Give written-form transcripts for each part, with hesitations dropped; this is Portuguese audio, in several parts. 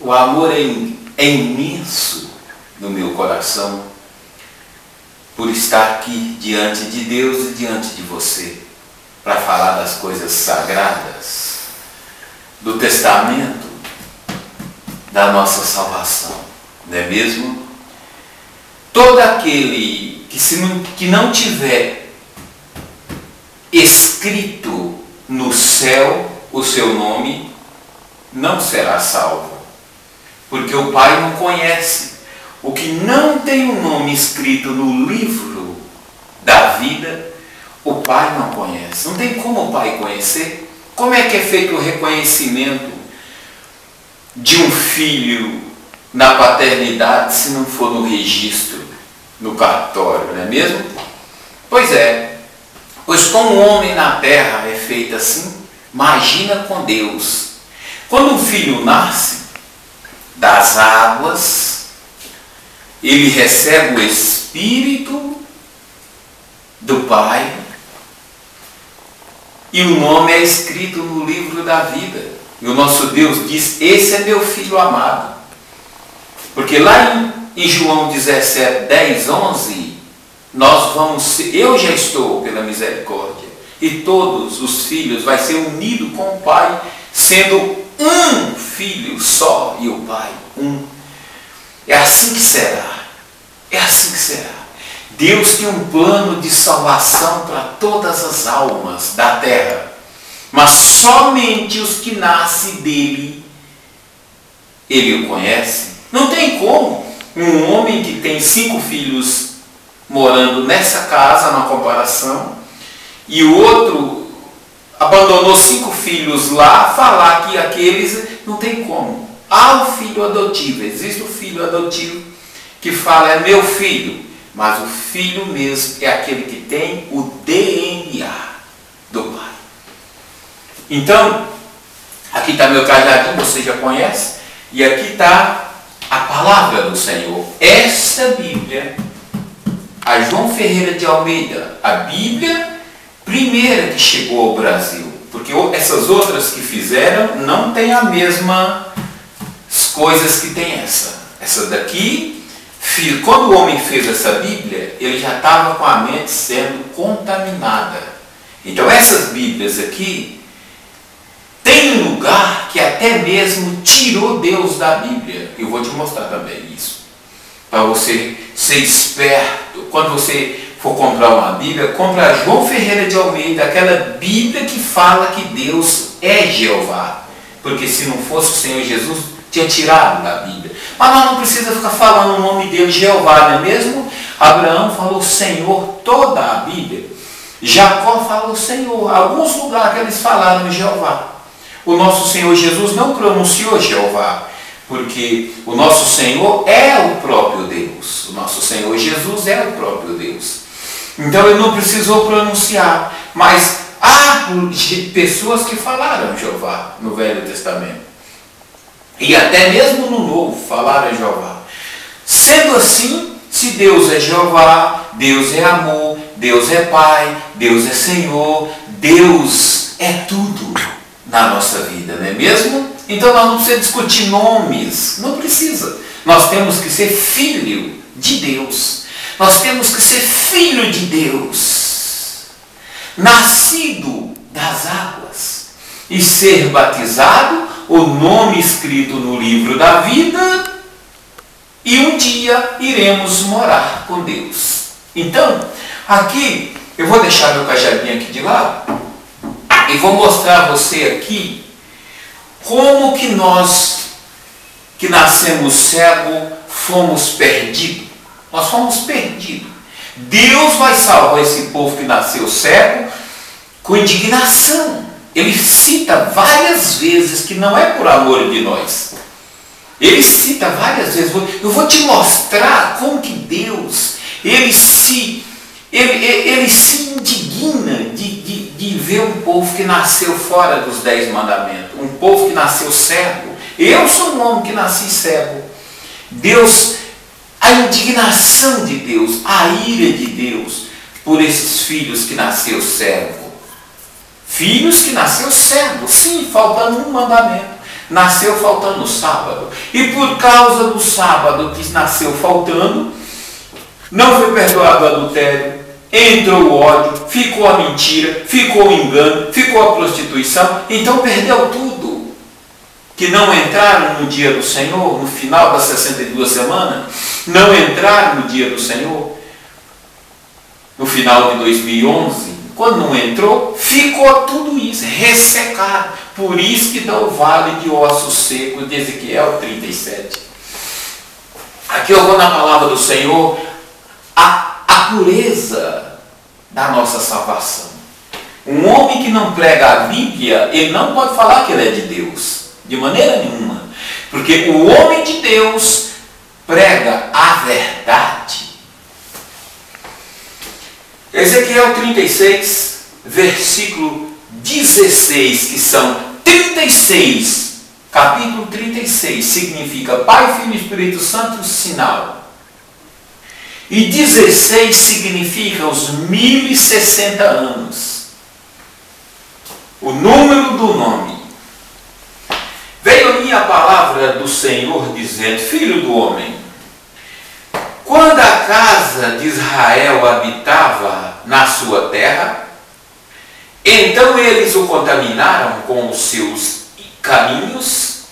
o amor é imenso no meu coração por estar aqui diante de Deus e diante de você, para falar das coisas sagradas, do testamento, da nossa salvação, não é mesmo? Todo aquele que não tiver escrito no céu o seu nome, não será salvo, porque o Pai não conhece. O que não tem o nome escrito no livro da vida, o Pai não conhece. Não tem como o Pai conhecer. Como é que é feito o reconhecimento de um filho na paternidade se não for no registro, no cartório, não é mesmo? Pois é. Pois como o homem na terra é feito assim, imagina com Deus. Quando um filho nasce das águas, ele recebe o Espírito do Pai e o nome é escrito no livro da vida. E o nosso Deus diz: esse é meu filho amado. Porque lá em João 17, 10, 11, nós vamos ser, eu já estou pela misericórdia, e todos os filhos vai ser unido com o Pai, sendo um filho só e o Pai um. É assim que será. É assim que será. Deus tem um plano de salvação para todas as almas da terra. Mas somente os que nascem dele, ele o conhece. Não tem como um homem que tem 5 filhos morando nessa casa, na comparação, e o outro abandonou 5 filhos lá, falar que aqueles, não tem como. Há o filho adotivo, existe o filho adotivo que fala: é meu filho, mas o filho mesmo é aquele que tem o DNA do Pai. Então, aqui está meu cajadinho, você já conhece, e aqui está a palavra do Senhor. Esta Bíblia, a João Ferreira de Almeida, a Bíblia primeira que chegou ao Brasil, porque essas outras que fizeram não tem a mesma coisas que tem essa. Essa daqui, quando o homem fez essa Bíblia, ele já estava com a mente sendo contaminada. Então essas Bíblias aqui tem lugar que até mesmo tirou Deus da Bíblia. Eu vou te mostrar também isso, para você ser esperto. Quando você for comprar uma Bíblia, compra a João Ferreira de Almeida, aquela Bíblia que fala que Deus é Jeová, porque se não fosse o Senhor Jesus, tinha tirado da Bíblia. Mas nós não precisa ficar falando o nome dele, Jeová, não é mesmo? Abraão falou Senhor toda a Bíblia. Jacó falou Senhor. Alguns lugares que eles falaram Jeová. O nosso Senhor Jesus não pronunciou Jeová, porque o nosso Senhor é o próprio Deus. O nosso Senhor Jesus é o próprio Deus. Então ele não precisou pronunciar. Mas há pessoas que falaram Jeová no Velho Testamento. E até mesmo no Novo falaram Jeová. Sendo assim, se Deus é Jeová, Deus é amor, Deus é Pai, Deus é Senhor, Deus é tudo na nossa vida, não é mesmo? Então nós não precisamos discutir nomes, não precisa. Nós temos que ser filho de Deus. Nós temos que ser filho de Deus, nascido das águas, e ser batizado, o nome escrito no livro da vida, e um dia iremos morar com Deus. Então, aqui, eu vou deixar meu cajadinho aqui de lado, e vou mostrar a você aqui, como que nós, que nascemos cego, fomos perdidos. Nós fomos perdidos. Deus vai salvar esse povo que nasceu cego com indignação. Ele cita várias vezes que não é por amor de nós. Ele cita várias vezes. Eu vou te mostrar como que Deus, ele se indigna de ver um povo que nasceu fora dos 10 mandamentos. Um povo que nasceu cego. Eu sou um homem que nasci cego. Deus, a indignação de Deus, a ira de Deus por esses filhos que nasceu cego. Filhos que nasceu cego, sim, faltando um mandamento. nasceu faltando o sábado. E por causa do sábado que nasceu faltando, não foi perdoado o adultério, entrou o ódio, ficou a mentira, ficou o engano, ficou a prostituição, então perdeu tudo. Que não entraram no dia do Senhor, no final das 62 semanas, não entraram no dia do Senhor, no final de 2011, quando não entrou, ficou tudo isso, ressecado. Por isso que dá o vale de ossos secos de Ezequiel 37. Aqui eu vou na palavra do Senhor, a pureza da nossa salvação. Um homem que não prega a Bíblia, ele não pode falar que ele é de Deus, de maneira nenhuma. Porque o homem de Deus prega a verdade. Ezequiel 36, versículo 16, que são 36, capítulo 36, significa Pai, Filho e Espírito Santo, sinal. E 16 significa os 1060 anos. O número do nome. Veio a mim a palavra do Senhor dizendo: Filho do homem, quando a casa de Israel habitava na sua terra, então eles o contaminaram com os seus caminhos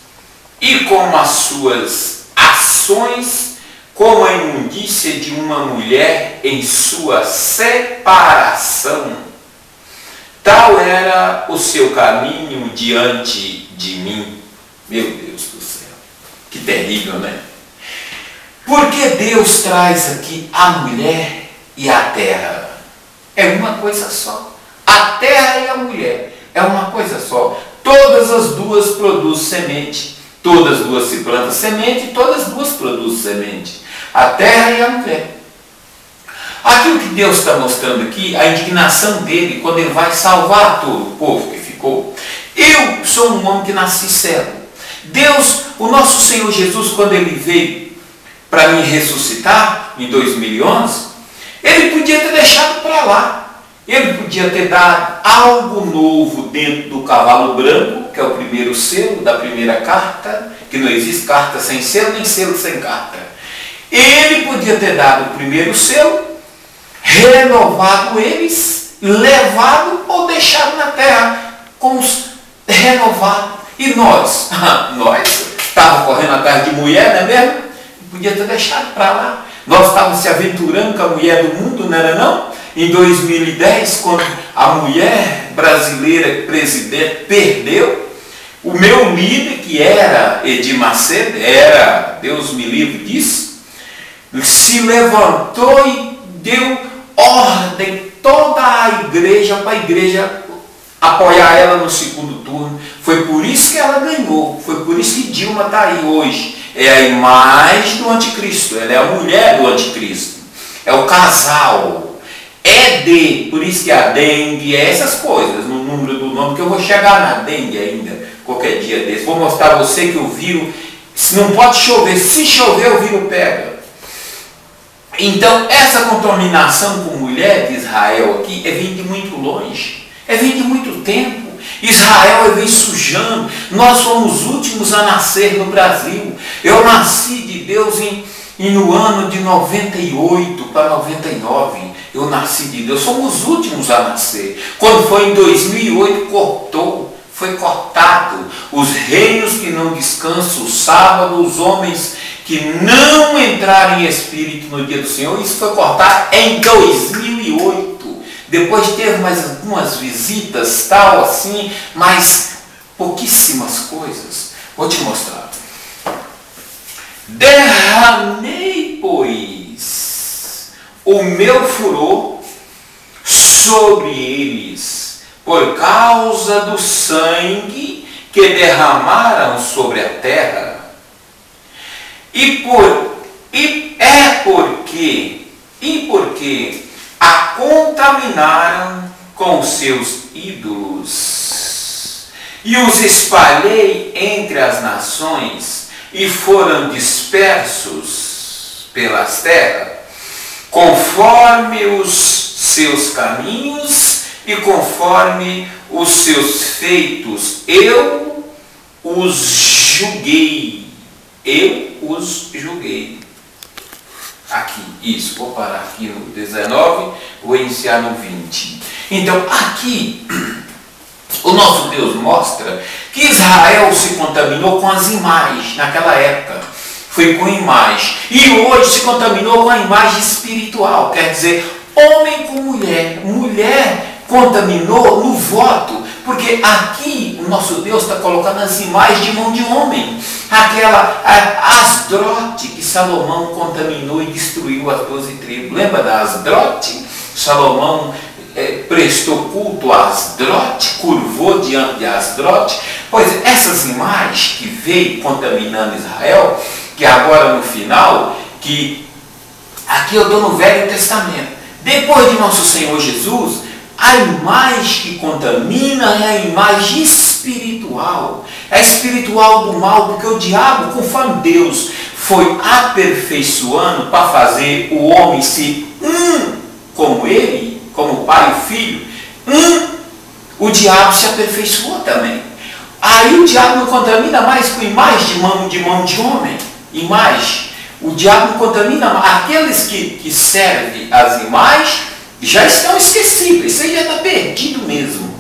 e com as suas ações, como a imundícia de uma mulher em sua separação. Tal era o seu caminho diante de mim. Meu Deus do céu, que terrível, né? Porque Deus traz aqui a mulher e a terra. É uma coisa só. A terra e a mulher é uma coisa só. Todas as duas produzem semente. Todas as duas se plantam semente e todas as duas produzem semente. A terra e a mulher. Aquilo que Deus está mostrando aqui, a indignação dele quando ele vai salvar todo o povo que ficou. Eu sou um homem que nasci cego. Deus, o nosso Senhor Jesus, quando ele veio para me ressuscitar em 2011, ele podia ter deixado para lá. Ele podia ter dado algo novo dentro do cavalo branco, que é o primeiro selo da primeira carta, que não existe carta sem selo, nem selo sem carta. Ele podia ter dado o primeiro selo, renovado eles, levado ou deixado na terra com os renovados. E nós? Nós estávamos correndo atrás de mulher, não é mesmo? Podia ter deixado para lá. Nós estávamos se aventurando com a mulher do mundo, não era não? Em 2010, quando a mulher brasileira presidente perdeu, o meu líder, que era Edir Macedo, era, Deus me livre disso, se levantou e deu ordem toda a igreja para a igreja apoiar ela no segundo turno. Foi por isso que ela ganhou. Foi por isso que Dilma está aí hoje. É a imagem do anticristo. Ela é a mulher do anticristo. É o casal. Por isso que a dengue, essas coisas, no número do nome, que eu vou chegar na dengue ainda, qualquer dia desse. Vou mostrar a você que o vírus, não pode chover. Se chover, o vírus pega. Então, essa contaminação com mulher de Israel aqui vem de muito longe. Vem de muito tempo. Israel vem sujando. Nós fomos os últimos a nascer no Brasil. Eu nasci de Deus no ano de 98 para 99. Eu nasci de Deus. Somos os últimos a nascer. Quando foi em 2008, foi cortado. Os reinos que não descansam o sábado, os homens que não entraram em espírito no dia do Senhor, isso foi cortado em 2008. Depois teve mais algumas visitas, tal assim, mas pouquíssimas coisas. Vou te mostrar. Derramei, pois, o meu furor sobre eles, por causa do sangue que derramaram sobre a terra. Porque a contaminaram com seus ídolos, e os espalhei entre as nações, e foram dispersos pelas terras, conforme os seus caminhos e conforme os seus feitos. Eu os julguei. Eu os julguei. Aqui, isso, vou parar aqui no 19, vou iniciar no 20. Então, aqui, o nosso Deus mostra que Israel se contaminou com as imagens naquela época. Foi com imagem. E hoje se contaminou com a imagem espiritual. Quer dizer, homem com mulher. Mulher contaminou no voto. Porque aqui o nosso Deus está colocando as imagens de mão de homem. Aquela Asdrote que Salomão contaminou e destruiu as 12 tribos. Lembra da Asdrote? Salomão prestou culto a Asdrote, curvou diante de Asdrote. Pois essas imagens que veio contaminando Israel, que agora no final, que aqui eu estou no Velho Testamento. Depois de nosso Senhor Jesus, a imagem que contamina é a imagem espiritual. É espiritual do mal, porque o diabo, conforme Deus foi aperfeiçoando para fazer o homem ser como ele, como o pai e o filho, o diabo se aperfeiçoou também. Aí o diabo não contamina mais com imagem de mão de homem. Imagem. O diabo não contamina mais. Aqueles que servem as imagens já estão esquecidos. Isso aí já está perdido mesmo.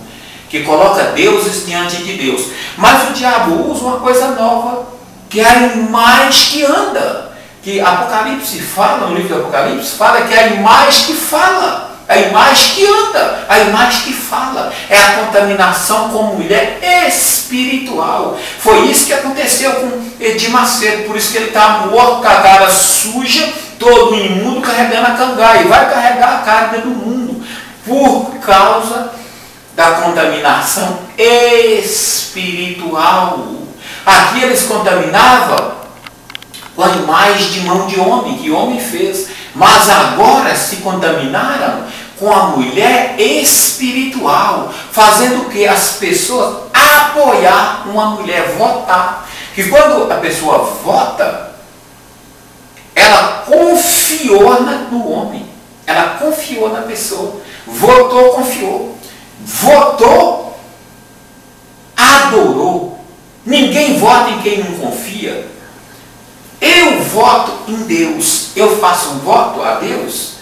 Que coloca deuses diante de Deus. Mas o diabo usa uma coisa nova, que é a imagem que anda. Que Apocalipse fala, no livro do Apocalipse, fala que é a imagem que fala. A imagem que anda, a imagem que fala. É a contaminação com mulher espiritual. Foi isso que aconteceu com Edir Macedo. Por isso que ele está morto, com a cara suja, todo imundo, carregando a cangaia. E vai carregar a carga do mundo. Por causa da contaminação espiritual. Aqui eles contaminavam com a imagem de mão de homem, que o homem fez. Mas agora se contaminaram com a mulher espiritual, fazendo o que? As pessoas apoiar uma mulher, votar. Que quando a pessoa vota, ela confiou no homem, ela confiou na pessoa, votou, confiou, votou, adorou. Ninguém vota em quem não confia. Eu voto em Deus. Eu faço um voto a Deus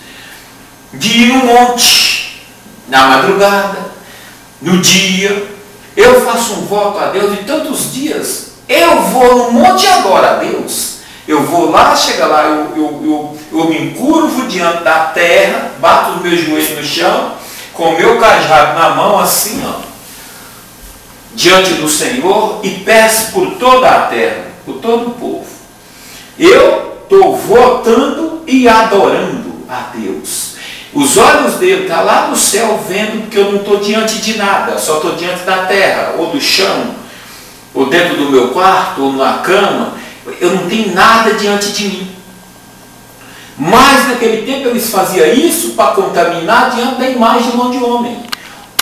de ir no monte, na madrugada, no dia. Eu faço um voto a Deus de tantos dias. Eu vou no monte agora a Deus. Eu vou lá, chega lá, eu me encurvo diante da terra, bato os meus joelhos no chão, com o meu cajado na mão, assim, ó, diante do Senhor, e peço por toda a terra, por todo o povo. Eu estou votando e adorando a Deus. Os olhos dele estão lá no céu vendo, porque eu não estou diante de nada, só estou diante da terra, ou do chão, ou dentro do meu quarto, ou na cama. Eu não tenho nada diante de mim. Mas naquele tempo eles faziam isso para contaminar diante da imagem de mão de homem.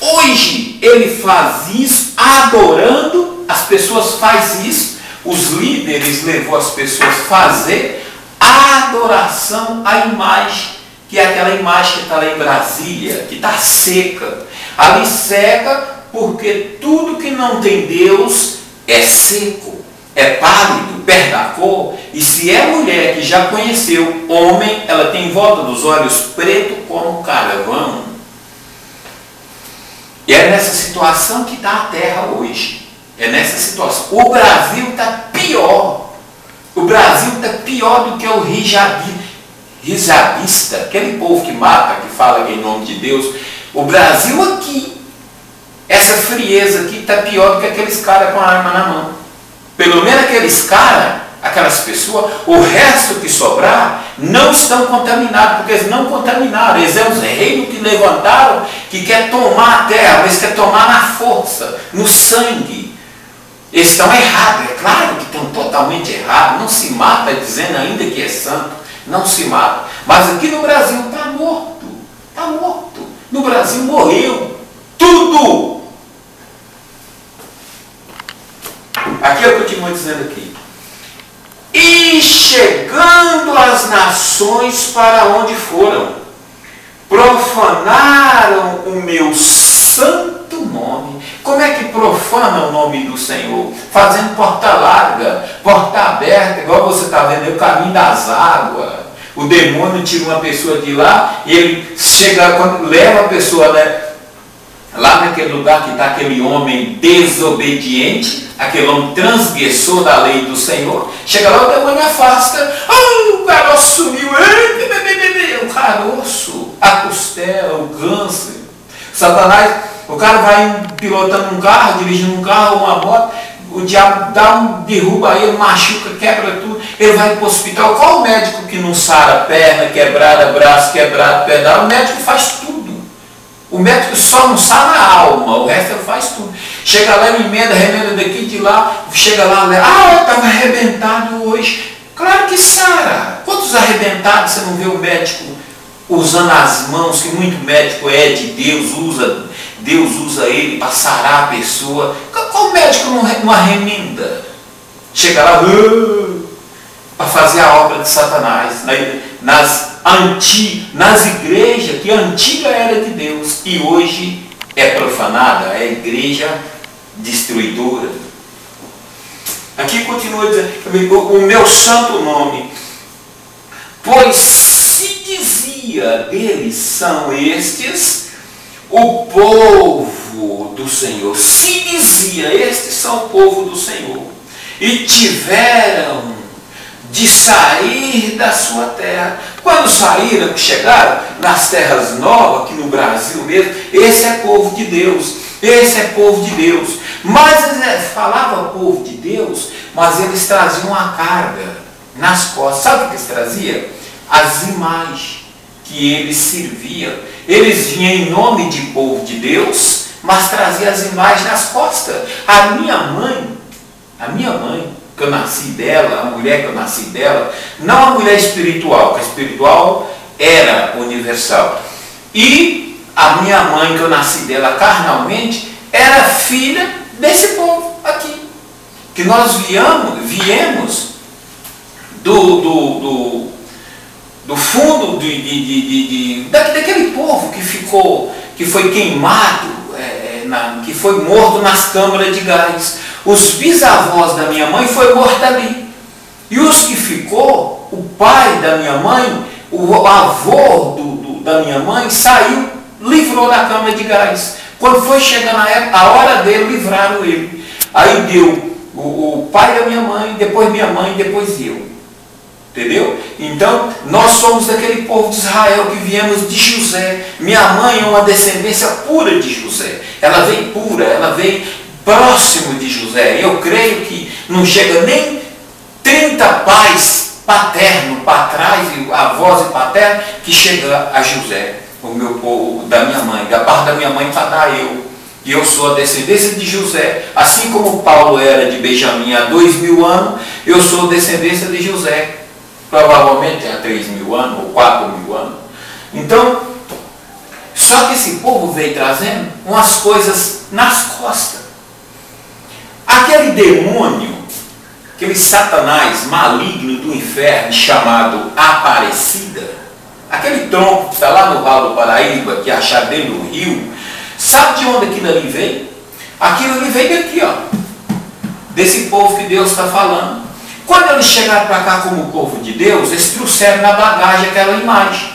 Hoje ele faz isso adorando, as pessoas fazem isso. Os líderes levou as pessoas a fazer a adoração à imagem, que é aquela imagem que está lá em Brasília, que está seca. Ali seca porque tudo que não tem Deus é seco, é pálido, perde a cor. E se é mulher que já conheceu homem, ela tem em volta dos olhos preto como carvão. E é nessa situação que está a terra hoje. É nessa situação. O Brasil está pior. O Brasil está pior do que o hijabista, aquele povo que mata, que fala que é em nome de Deus. O Brasil aqui, essa frieza aqui está pior do que aqueles caras com a arma na mão. Pelo menos aqueles caras, aquelas pessoas, o resto que sobrar, não estão contaminados, porque eles não contaminaram. Eles são os reinos que levantaram, que quer tomar a terra, mas quer tomar na força, no sangue. Eles estão errados, é claro que estão totalmente errados, não se mata dizendo ainda que é santo, não se mata. Mas aqui no Brasil está morto, está morto. No Brasil morreu tudo. Aqui eu continuo dizendo aqui. E chegando as nações para onde foram, profanaram o meu santo nome. Como é que profana o nome do Senhor? Fazendo porta larga, porta aberta, igual você está vendo, é o caminho das águas. O demônio tira uma pessoa de lá e ele chega, quando leva a pessoa, né, lá naquele lugar que está aquele homem desobediente, aquele homem transgressor da lei do Senhor, chega lá, o demônio afasta, o caroço sumiu, o caroço, a costela, o câncer. Satanás, o cara vai pilotando um carro, dirigindo um carro, uma moto, o diabo derruba ele, machuca, quebra tudo, ele vai para o hospital. Qual o médico que não sara perna, quebrada, braço quebrado, pedal? O médico faz tudo. O médico só não sara a alma, o resto ele faz tudo. Chega lá, ele emenda, remenda daqui, de lá, chega lá, eu estava arrebentado hoje. Claro que sara. Quantos arrebentados você não vê o médico usando as mãos, que muito médico é de Deus usa ele para sarar a pessoa. Qual médico não arremenda? Chega lá para fazer a obra de Satanás nas igrejas que a antiga era de Deus e hoje é profanada, é igreja destruidora. Aqui continua dizendo, o meu santo nome, pois se dizia deles são estes o povo do Senhor. Se dizia, estes são o povo do Senhor. E tiveram de sair da sua terra. Quando saíram, chegaram nas terras novas, aqui no Brasil mesmo, esse é povo de Deus. Esse é povo de Deus. Mas eles falavam povo de Deus, mas eles traziam a carga nas costas. Sabe o que eles traziam? As imagens que eles serviam. Eles vinham em nome de povo de Deus, mas traziam as imagens nas costas. A minha mãe, que eu nasci dela, a mulher que eu nasci dela, não a mulher espiritual, que a espiritual era universal. E a minha mãe, que eu nasci dela carnalmente, era filha desse povo aqui. Que nós viemos do fundo daquele povo que foi queimado, que foi morto nas câmaras de gás. Os bisavós da minha mãe foi morto ali. E os que ficou, o pai da minha mãe, o avô da minha mãe, saiu, livrou da câmara de gás. Quando foi chegando a hora dele, livraram ele. Aí deu o pai da minha mãe, depois eu. Entendeu? Então, nós somos daquele povo de Israel que viemos de José. Minha mãe é uma descendência pura de José. Ela veio pura, ela veio próximo de José. Eu creio que não chega nem 30 pais paternos para trás, avós e paternos, que chega a José, o meu povo, da minha mãe, da parte da minha mãe para dar eu. E eu sou a descendência de José. Assim como Paulo era de Benjamim há 2000 anos, eu sou descendência de José. Provavelmente há 3.000 anos ou 4.000 anos. Então, só que esse povo veio trazendo umas coisas nas costas. Aquele demônio, aquele Satanás maligno do inferno chamado Aparecida, aquele tronco que está lá no Vale do Paraíba, que é achado dentro do rio, sabe de onde aquilo ali veio? Aquilo ali veio daqui, ó, desse povo que Deus está falando. Quando eles chegaram para cá como povo de Deus, eles trouxeram na bagagem aquela imagem.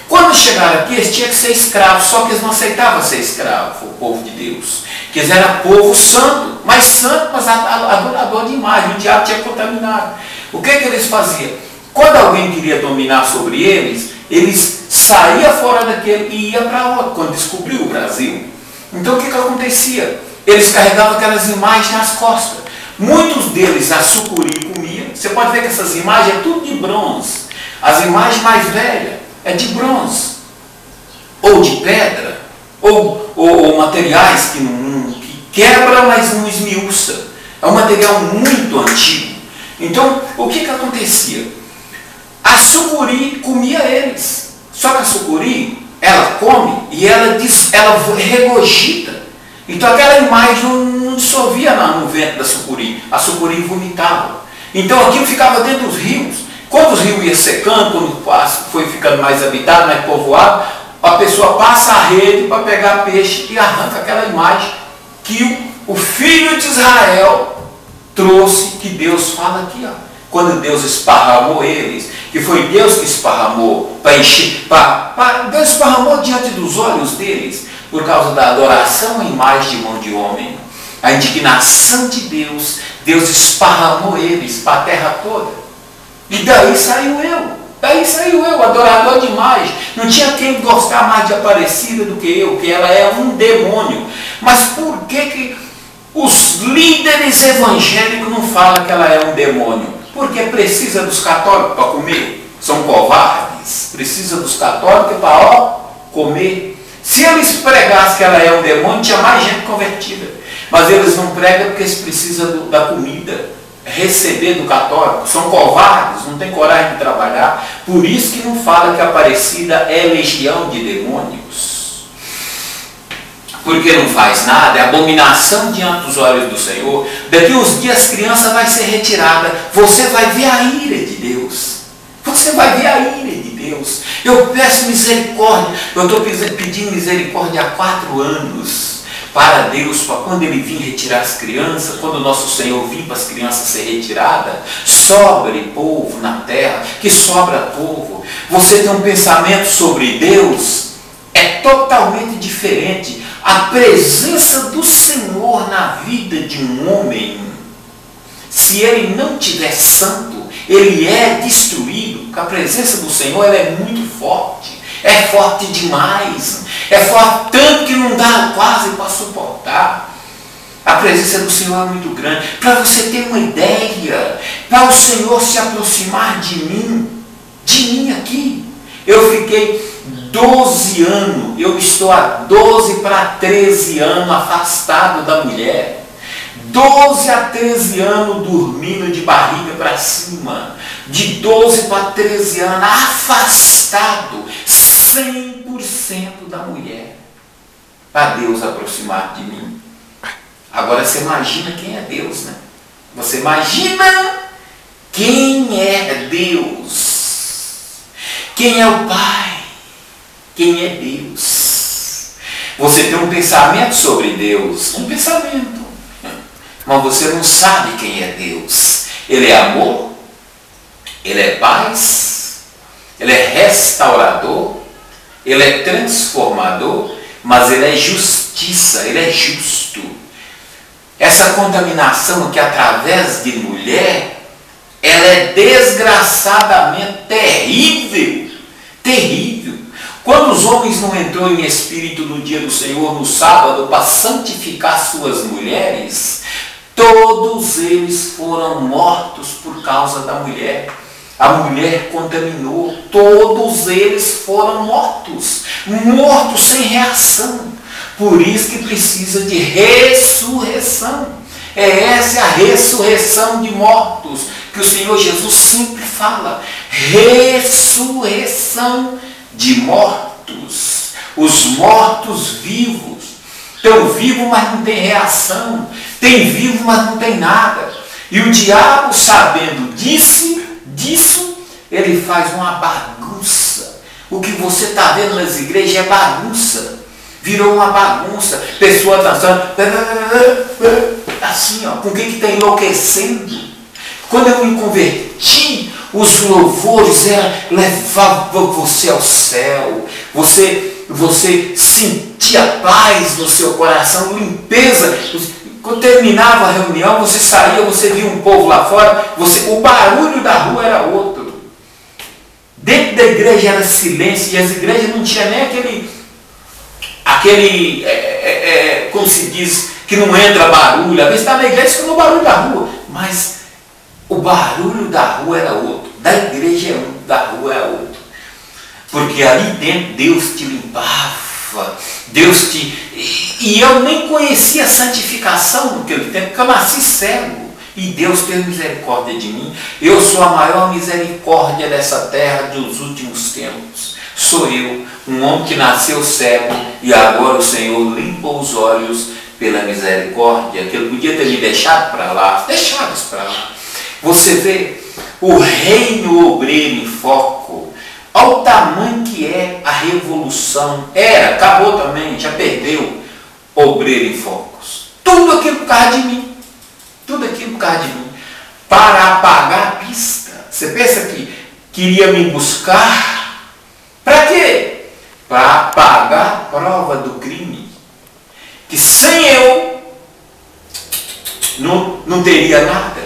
Quando chegaram aqui, eles tinham que ser escravos, só que eles não aceitavam ser escravos, o povo de Deus. Que eles eram povo santo, mas adorador de imagem, o diabo tinha contaminado. O que eles faziam? Quando alguém queria dominar sobre eles, eles saíam fora daquele e iam para outro, quando descobriu o Brasil. Então o que acontecia? Eles carregavam aquelas imagens nas costas. Muitos deles a sucuri comiam. Você pode ver que essas imagens é tudo de bronze. As imagens mais velhas é de bronze, ou de pedra, ou materiais que quebra, mas não esmiuça. É um material muito antigo. Então, o que acontecia? A sucuri comia eles. Só que a sucuri, ela come e ela regurgita. Então aquela imagem não dissolvia no vento da sucuri. A sucuri vomitava. Então aquilo ficava dentro dos rios. Quando os rios iam secando, quando o passo foi ficando mais habitado, mais povoado, a pessoa passa a rede para pegar peixe e arranca aquela imagem que o filho de Israel trouxe, que Deus fala aqui, ó. Quando Deus esparramou eles, que foi Deus que esparramou para encher, Deus esparramou diante dos olhos deles, por causa da adoração à imagem de mão de homem, a indignação de Deus, Deus esparramou eles para a terra toda. E daí saiu eu, adorador de imagem. Não tinha quem gostar mais de Aparecida do que eu, que ela é um demônio. Mas por que os líderes evangélicos não falam que ela é um demônio? Porque precisa dos católicos para comer. São covardes. Precisa dos católicos para comer. Se eles pregassem que ela é um demônio, tinha mais gente convertida. Mas eles não pregam porque eles precisam da comida. Receber do católico. São covardes, não têm coragem de trabalhar. Por isso que não fala que a Aparecida é legião de demônios. Porque não faz nada, é abominação diante dos olhos do Senhor. Daqui uns dias a criança vai ser retirada. Você vai ver a ira de Deus. Você vai ver a ira de Deus. Eu peço misericórdia. Eu estou pedindo misericórdia há 4 anos para Deus, para quando Ele vir retirar as crianças, quando o nosso Senhor vir para as crianças ser retiradas, sobre povo na terra, que sobra povo. Você tem um pensamento sobre Deus, é totalmente diferente. A presença do Senhor na vida de um homem, se ele não tiver santo, ele é destruído, porque a presença do Senhor ela é muito forte, é forte demais, é forte tanto que não dá quase para suportar. A presença do Senhor é muito grande. Para você ter uma ideia, para o Senhor se aproximar de mim aqui, eu fiquei 12 anos, eu estou há 12 para 13 anos afastado da mulher. 12 a 13 anos dormindo de barriga para cima. De 12 para 13 anos afastado 100% da mulher. Para Deus aproximar de mim. Agora você imagina quem é Deus, né? Você imagina quem é Deus. Quem é o Pai. Quem é Deus? Você tem um pensamento sobre Deus, um pensamento, mas você não sabe quem é Deus. Ele é amor, Ele é paz, Ele é restaurador, Ele é transformador, mas Ele é justiça, Ele é justo. Essa contaminação que através de mulher, ela é desgraçadamente terrível, terrível. Quando os homens não entrou em espírito no dia do Senhor, no sábado, para santificar suas mulheres, todos eles foram mortos por causa da mulher. A mulher contaminou, todos eles foram mortos, mortos sem reação. Por isso que precisa de ressurreição. Essa é a ressurreição de mortos, que o Senhor Jesus sempre fala. Ressurreição de mortos. Os mortos vivos. Estão vivos, mas não tem reação. Tem vivo, mas não tem nada. E o diabo, sabendo disso, ele faz uma bagunça. O que você está vendo nas igrejas é bagunça. Virou uma bagunça. Pessoa dançando. Assim, ó. Com quem que está enlouquecendo? Quando eu me converti, os louvores levavam você ao céu. Você sentia paz no seu coração, limpeza. Quando terminava a reunião, você saía, você via um povo lá fora, o barulho da rua era outro. Dentro da igreja era silêncio, e as igrejas não tinham nem aquele como se diz, que não entra barulho. Às vezes está na igreja escuta o barulho da rua, mas o barulho da rua era outro, da igreja é um, da rua é outro. Porque ali dentro Deus te limpava, Deus te... E eu nem conhecia a santificação naquele tempo, porque eu nasci cego. E Deus teve misericórdia de mim. Eu sou a maior misericórdia dessa terra dos últimos tempos. Sou eu, um homem que nasceu cego e agora o Senhor limpou os olhos pela misericórdia, que Ele podia ter me deixado para lá, deixado isso para lá. Você vê o reino obreiro em foco, ao tamanho que é a revolução. Acabou também, já perdeu obreiro em focos. Tudo aquilo por causa de mim. Tudo aquilo por causa de mim. Para apagar a pista. Você pensa que queria me buscar? Para quê? Para apagar a prova do crime. Que sem eu não teria nada.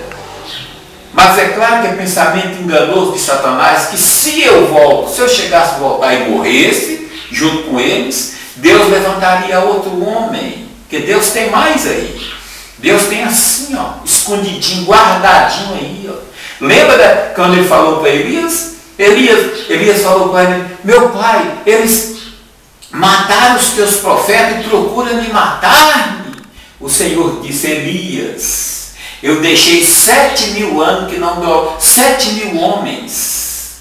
Mas é claro que é pensamento enganoso de Satanás, que se eu chegasse a voltar e morresse, junto com eles, Deus levantaria outro homem. Porque Deus tem mais aí. Deus tem assim, ó, escondidinho, guardadinho aí, ó. Lembra quando ele falou para Elias? Elias falou para ele: meu pai, eles mataram os teus profetas e procuram me matar-me. O Senhor disse: Elias, eu deixei 7.000 anos que não 7.000 homens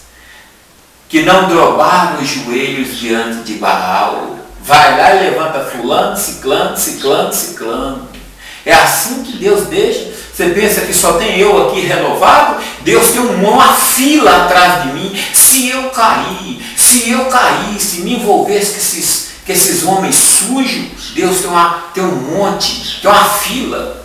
que não dobraram os joelhos diante de Baal. Vai lá e levanta fulano, ciclano, ciclano, ciclano. É assim que Deus deixa. Você pensa que só tem eu aqui renovado? Deus tem uma fila atrás de mim. Se eu caísse, me envolvesse com esses homens sujos, Deus tem um monte, tem uma fila.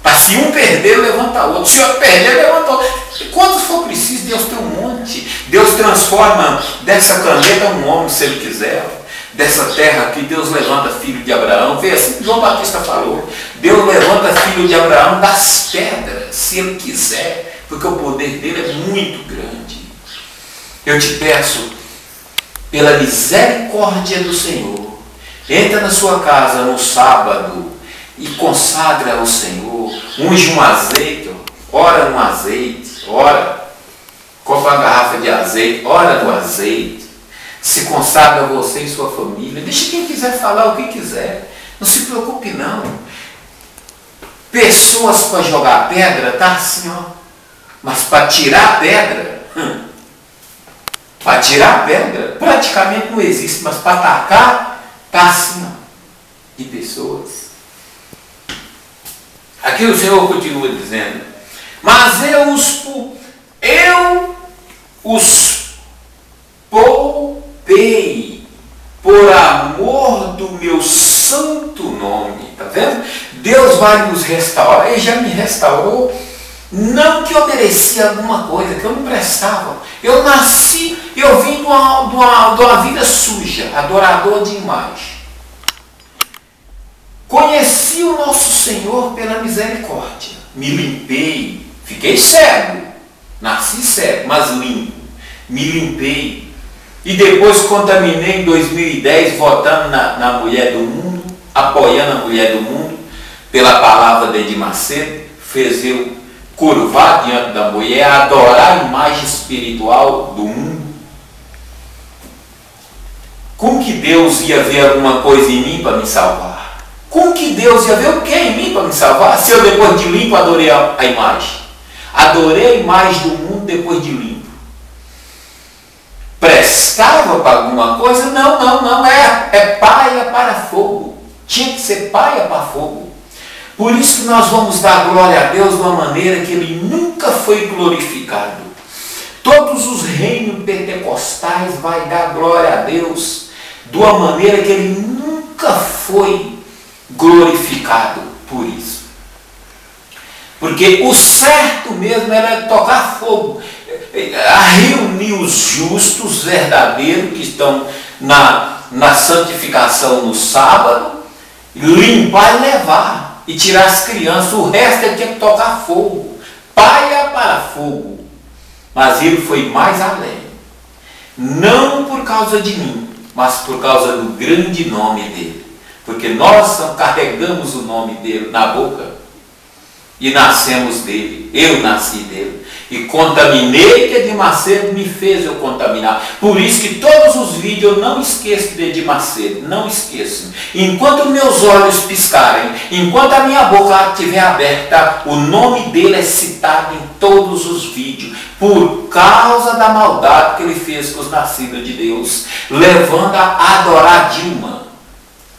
Para se um perder, levanta outro. Se outro perder, levanta outro. E quantos for preciso, Deus tem um monte. Deus transforma dessa caneta um homem, se Ele quiser. Dessa terra aqui, Deus levanta filho de Abraão. Vê assim que João Batista falou. Deus levanta filho de Abraão das pedras, se Ele quiser, porque o poder dele é muito grande. Eu te peço, pela misericórdia do Senhor, entra na sua casa no sábado e consagra ao Senhor. Unge um azeite, ora no azeite, ora, compra uma garrafa de azeite, ora no azeite. Se consagra você e sua família. Deixa quem quiser falar o que quiser. Não se preocupe não. Pessoas para jogar pedra, tá assim, ó. Mas para tirar a pedra, para tirar a pedra, praticamente não existe. Mas para atacar, tá assim, ó. De pessoas. Aqui o Senhor continua dizendo: mas eu os poupei por amor do meu santo nome. Está vendo? Deus vai nos restaurar. Ele já me restaurou. Não que eu merecia alguma coisa, que eu não prestava. Eu nasci, eu vim de uma vida suja, adorador de imagem. Conheci o nosso Senhor pela misericórdia. Me limpei. Fiquei cego. Nasci cego, mas limpo. Me limpei. E depois contaminei em 2010, votando na mulher do mundo, apoiando a mulher do mundo, pela palavra de Edir Macedo, fez eu curvar diante da mulher, adorar a imagem espiritual do mundo. Como que Deus ia ver alguma coisa em mim para me salvar? Como que Deus ia ver o que em mim para me salvar? Se eu depois de limpo adorei a imagem. Adorei a imagem do mundo depois de limpo. Prestava para alguma coisa? Não. É paia para fogo. Tinha que ser paia para fogo. Por isso que nós vamos dar glória a Deus de uma maneira que Ele nunca foi glorificado. Todos os reinos pentecostais vai dar glória a Deus de uma maneira que Ele nunca foi glorificado por isso. Porque o certo mesmo era tocar fogo. A reunir os justos, verdadeiros, que estão na santificação no sábado, limpar e levar, e tirar as crianças. O resto ele tinha que tocar fogo, paia para fogo. Mas ele foi mais além, não por causa de mim, mas por causa do grande nome dele, porque nós carregamos o nome dele na boca e nascemos dele. Eu nasci dele. E contaminei, que Edir Macedo me fez eu contaminar. Por isso que todos os vídeos eu não esqueço de Edir Macedo, não esqueço. Enquanto meus olhos piscarem, enquanto a minha boca estiver aberta, o nome dele é citado em todos os vídeos, por causa da maldade que ele fez com os nascidos de Deus, levando a adorar Dilma,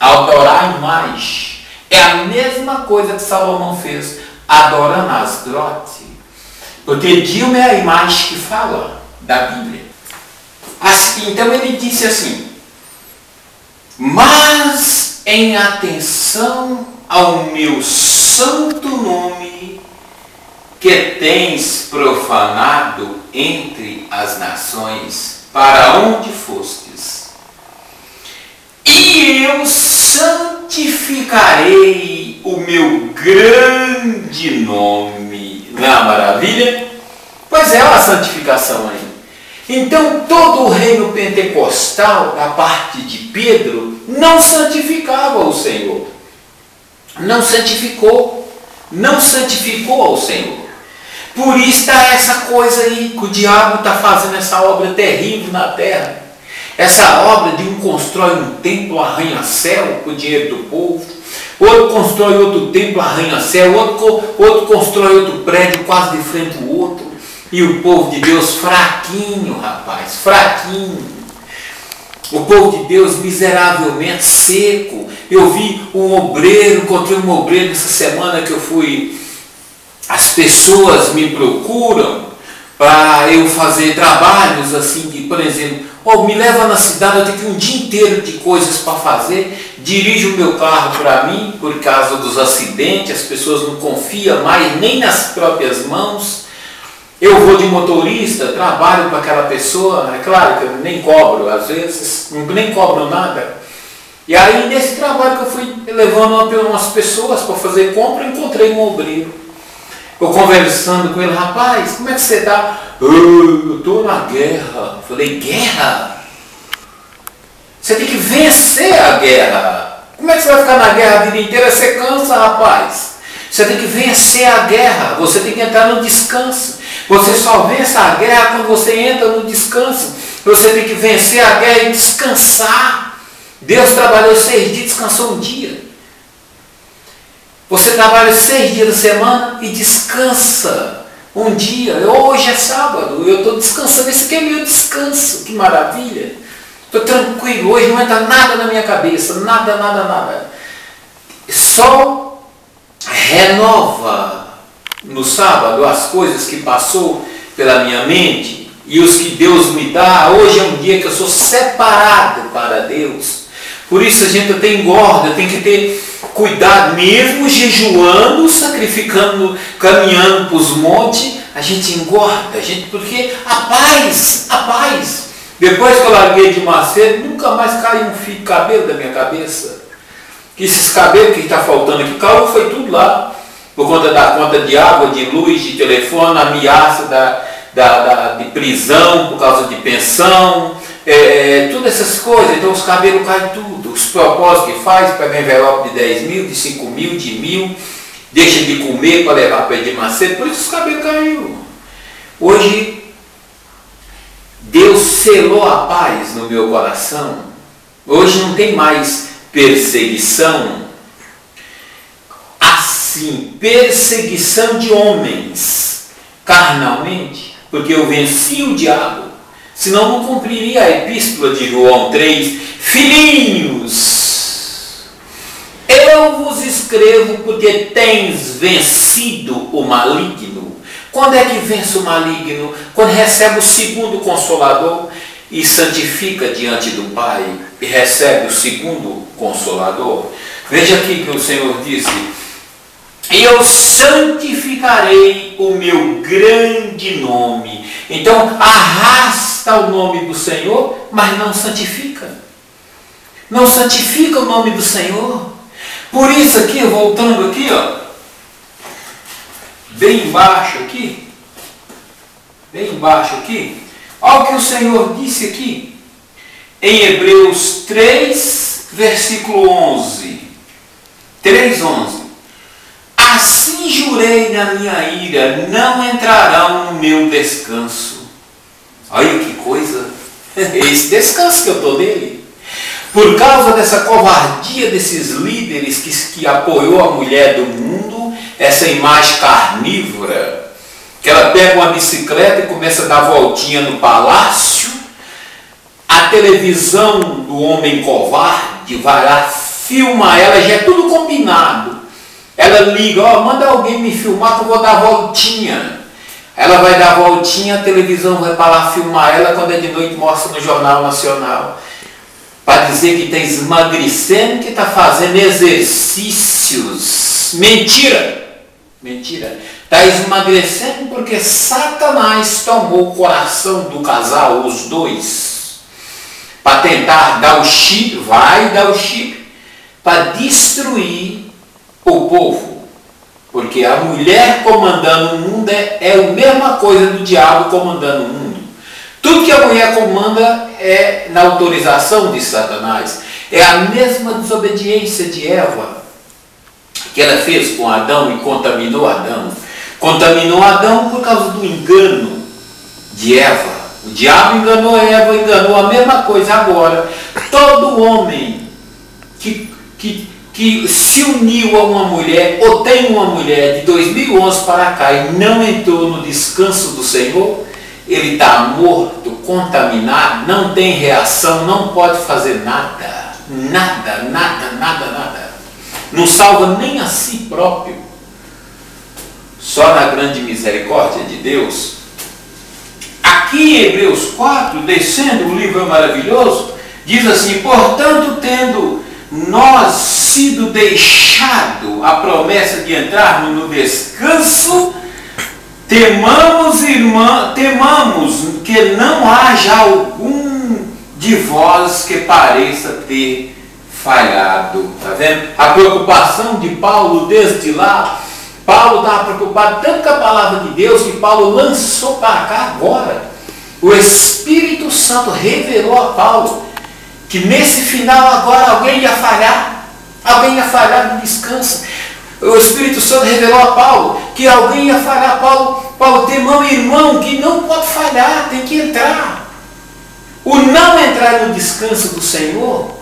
a adorar a imagem. É a mesma coisa que Salomão fez, adorando Asdrote. Porque Dilma é a imagem que fala da Bíblia. Então ele disse assim: mas em atenção ao meu santo nome que tens profanado entre as nações, para onde fostes. E eu santificarei o meu grande nome. Não é uma maravilha? Pois é, a santificação aí. Então, todo o reino pentecostal, da parte de Pedro, não santificava o Senhor. Não santificou ao Senhor. Por isso está essa coisa aí, que o diabo está fazendo essa obra terrível na terra. Essa obra de um constrói um templo arranha-céu com o dinheiro do povo, outro constrói outro templo arranha-céu, outro constrói outro prédio quase de frente ao outro. E o povo de Deus fraquinho, rapaz, fraquinho. O povo de Deus miseravelmente seco. Eu vi encontrei um obreiro essa semana que eu fui. As pessoas me procuram para eu fazer trabalhos assim, de, por exemplo, me leva na cidade, eu tenho que ir um dia inteiro de coisas para fazer, dirige o meu carro para mim, por causa dos acidentes, as pessoas não confiam mais nem nas próprias mãos. Eu vou de motorista, trabalho para aquela pessoa, é claro que eu nem cobro, às vezes, nem cobro nada. E aí, nesse trabalho que eu fui levando umas pessoas para fazer compra, eu encontrei um obreiro. Eu conversando com ele, rapaz, como é que você está? Eu estou na guerra. Eu falei, guerra? Você tem que vencer a guerra. Como é que você vai ficar na guerra a vida inteira? Você cansa, rapaz. Você tem que vencer a guerra, você tem que entrar no descanso. Você só vence a guerra quando você entra no descanso. Você tem que vencer a guerra e descansar. Deus trabalhou 6 dias, descansou um dia. Você trabalha 6 dias da semana e descansa um dia. Hoje é sábado, eu estou descansando. Esse aqui é meu descanso, que maravilha. Estou tranquilo, hoje não entra nada na minha cabeça, nada. Só renova no sábado as coisas que passou pela minha mente e os que Deus me dá. Hoje é um dia que eu sou separado para Deus. Por isso a gente até engorda, tem que ter cuidado, mesmo jejuando, sacrificando, caminhando para os montes, a gente engorda, porque a paz. Depois que eu larguei de Macedo, nunca mais caiu um fio de cabelo da minha cabeça. Esses cabelos que está faltando aqui, caiu, foi tudo lá. Por conta da conta de água, de luz, de telefone, ameaça de prisão por causa de pensão, todas essas coisas. Então os cabelos caem tudo. Os propósitos que faz, pega envelope de 10 mil, de 5 mil, de 1.000, deixa de comer para levar para Edir Macedo, por isso os cabelos caíram. Hoje, Deus selou a paz no meu coração. Hoje não tem mais perseguição. Assim, perseguição de homens, carnalmente, porque eu venci o diabo. Senão não cumpriria a epístola de João 3. Filhinhos, eu vos escrevo porque tens vencido o maligno. Quando é que vence o maligno? Quando recebe o segundo Consolador e santifica diante do Pai e recebe o segundo Consolador. Veja aqui que o Senhor disse: eu santificarei o meu grande nome. Então arrasta o nome do Senhor, mas não santifica. Não santifica o nome do Senhor. Por isso aqui, voltando aqui, bem embaixo aqui, olha o que o Senhor disse aqui, em Hebreus 3, versículo 11. 3:11. Assim jurei na minha ira, não entrarão no meu descanso. Olha que coisa, esse descanso que eu estou nele. Por causa dessa covardia desses líderes que apoiou a mulher do mundo, essa imagem carnívora, que ela pega uma bicicleta e começa a dar voltinha no palácio, a televisão do homem covarde vai lá, filma ela, já é tudo combinado. Ela liga, manda alguém me filmar que eu vou dar voltinha. Ela vai dar voltinha, a televisão vai para lá filmar ela, quando é de noite mostra no Jornal Nacional. para dizer que está emagrecendo, que está fazendo exercícios. Mentira! Mentira. Está emagrecendo porque Satanás tomou o coração do casal, os dois, para tentar dar o chip, vai dar o chip, para destruir o povo. Porque a mulher comandando o mundo é a mesma coisa do diabo comandando o mundo. Tudo que a mulher comanda é na autorização de Satanás. É a mesma desobediência de Eva que ela fez com Adão e contaminou Adão. Contaminou Adão por causa do engano de Eva. O diabo enganou Eva, enganou a mesma coisa agora. Todo homem que se uniu a uma mulher, ou tem uma mulher de 2011 para cá e não entrou no descanso do Senhor, ele está morto, contaminado, não tem reação, não pode fazer nada. Nada, nada, nada, nada. Não salva nem a si próprio. Só na grande misericórdia de Deus. Aqui em Hebreus 4, descendo, o livro é maravilhoso, diz assim: portanto, tendo nós sido deixado a promessa de entrarmos no descanso, temamos que não haja algum de vós que pareça ter falhado. Está vendo? A preocupação de Paulo desde lá. Paulo estava preocupado tanto com a palavra de Deus que Paulo lançou para cá agora. O Espírito Santo revelou a Paulo que nesse final agora alguém ia falhar. Alguém ia falhar no descanso. O Espírito Santo revelou a Paulo que alguém ia falhar. Paulo tem irmão que não pode falhar, tem que entrar. O não entrar no descanso do Senhor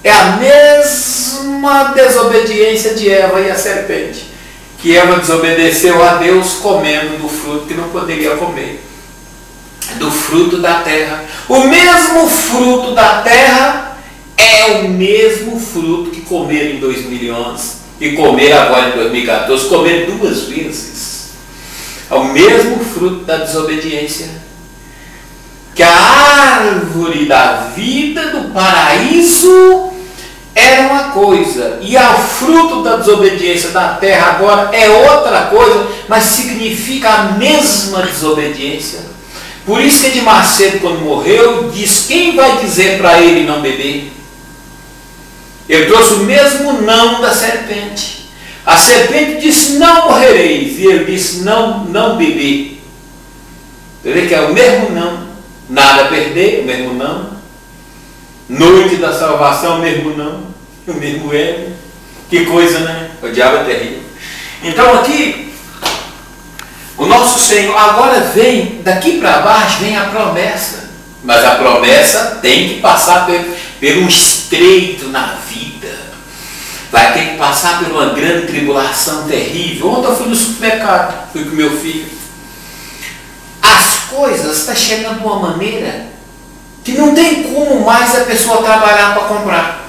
é a mesma desobediência de Eva e a serpente. Que Eva desobedeceu a Deus comendo do fruto que não poderia comer. Do fruto da terra. O mesmo fruto da terra é o mesmo fruto que comeram em 2011 e comeram agora em 2014. Comeram 2 vezes. É o mesmo fruto da desobediência. Que a árvore da vida do paraíso era uma coisa, e o fruto da desobediência da terra agora é outra coisa, mas significa a mesma desobediência. Por isso que Edir Macedo, quando morreu, diz: quem vai dizer para ele não beber? Ele trouxe o mesmo não da serpente. A serpente disse: não morrereis, e ele disse: não beber. Você vê que é o mesmo não. Nada a perder, o mesmo não. Noite da salvação, o mesmo não. O mesmo é. Que coisa, né? O diabo é terrível. Então aqui, o nosso Senhor, agora vem, daqui para baixo vem a promessa. Mas a promessa tem que passar por um estreito na vida. Vai ter que passar por uma grande tribulação terrível. Ontem eu fui no supermercado, fui com meu filho. As coisas estão chegando de uma maneira que não tem como mais a pessoa trabalhar para comprar.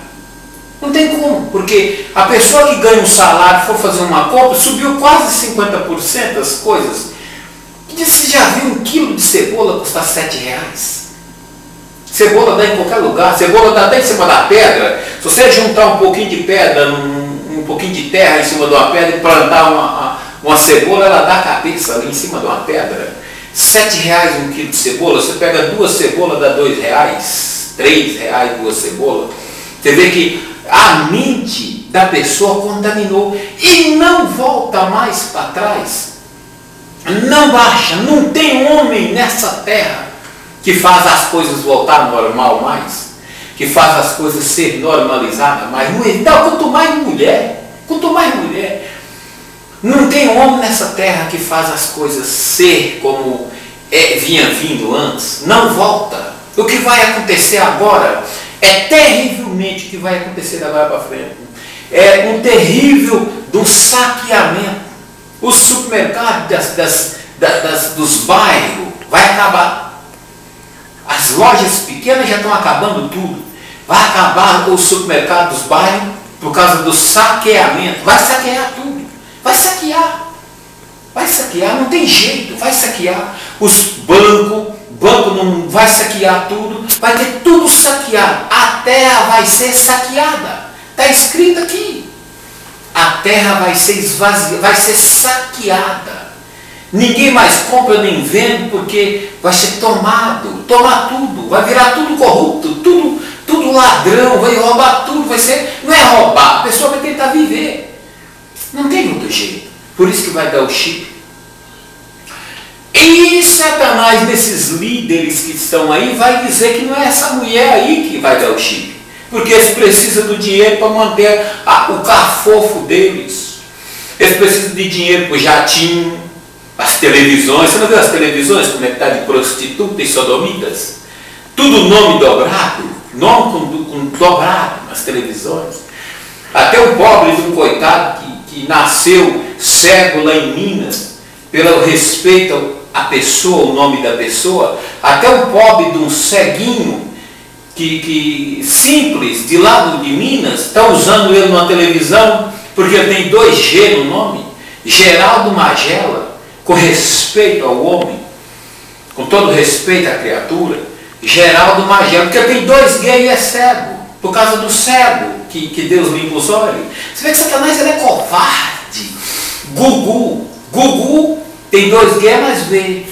Não tem como, porque a pessoa que ganha um salário, for fazer uma compra, subiu quase 50% as coisas. Você já viu 1 quilo de cebola custar R$7? Cebola dá em qualquer lugar, cebola dá até em cima da pedra. Se você juntar um pouquinho de pedra, um pouquinho de terra em cima de uma pedra e plantar uma cebola, ela dá a cabeça ali em cima de uma pedra. R$7 1 quilo de cebola, você pega 2 cebolas, dá R$2, R$3 2 cebolas. Você vê que a mente da pessoa contaminou e não volta mais para trás. Não baixa, não tem homem nessa terra que faz as coisas voltar ao normal mais, que faz as coisas ser normalizadas mais. Então, quanto mais mulher, não tem homem nessa terra que faz as coisas ser como vinha vindo antes. Não volta. O que vai acontecer agora é terrivelmente o que vai acontecer da agora para frente. É um terrível do saqueamento. Os supermercados dos bairros vai acabar. As lojas pequenas já estão acabando tudo. Vai acabar os supermercados dos bairros por causa do saqueamento. Vai saquear tudo. Vai saquear. Vai saquear, não tem jeito, vai saquear. Os banco não vai saquear tudo, vai ter tudo saqueado. terra vai ser saqueada. Está escrito aqui. A terra vai ser esvaziada, vai ser saqueada. Ninguém mais compra nem vende, porque vai ser tomado, tomar tudo, vai virar tudo corrupto, tudo ladrão, vai roubar tudo, vai ser, não é roubar, a pessoa vai tentar viver. Não tem outro jeito. Por isso que vai dar o chip. E Satanás, desses líderes que estão aí, vai dizer que não é essa mulher aí que vai dar o chip. Porque eles precisam do dinheiro para manter o cafofo deles. Eles precisam de dinheiro para o jatinho, as televisões. Você não viu as televisões, como é que está de prostituta e sodomitas? Tudo nome dobrado, nome com dobrado nas televisões. Até o pobre de um coitado que nasceu cego lá em Minas, pelo respeito à pessoa, o nome da pessoa, até o pobre de um ceguinho, que simples, de lá de Minas, está usando ele numa televisão, porque tem 2G no nome, Geraldo Magela, com respeito ao homem, com todo respeito à criatura, Geraldo Magela, porque tem 2G e é cego, por causa do cego, que Deus limpa os olhos. Você vê que Satanás ele é covarde. Gugu tem 2G, mas vê.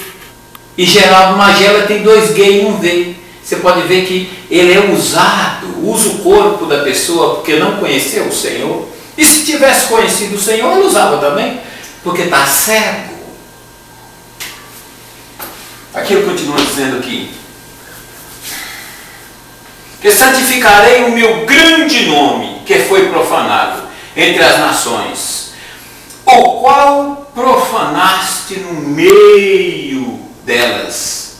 E Geraldo Magela tem 2G e não vê. Você pode ver que ele é usado, usa o corpo da pessoa porque não conheceu o Senhor. E se tivesse conhecido o Senhor, ele usava também, porque está cego. Aqui ele continua dizendo aqui, que santificarei o meu grande nome, que foi profanado entre as nações, o qual profanaste no meio delas.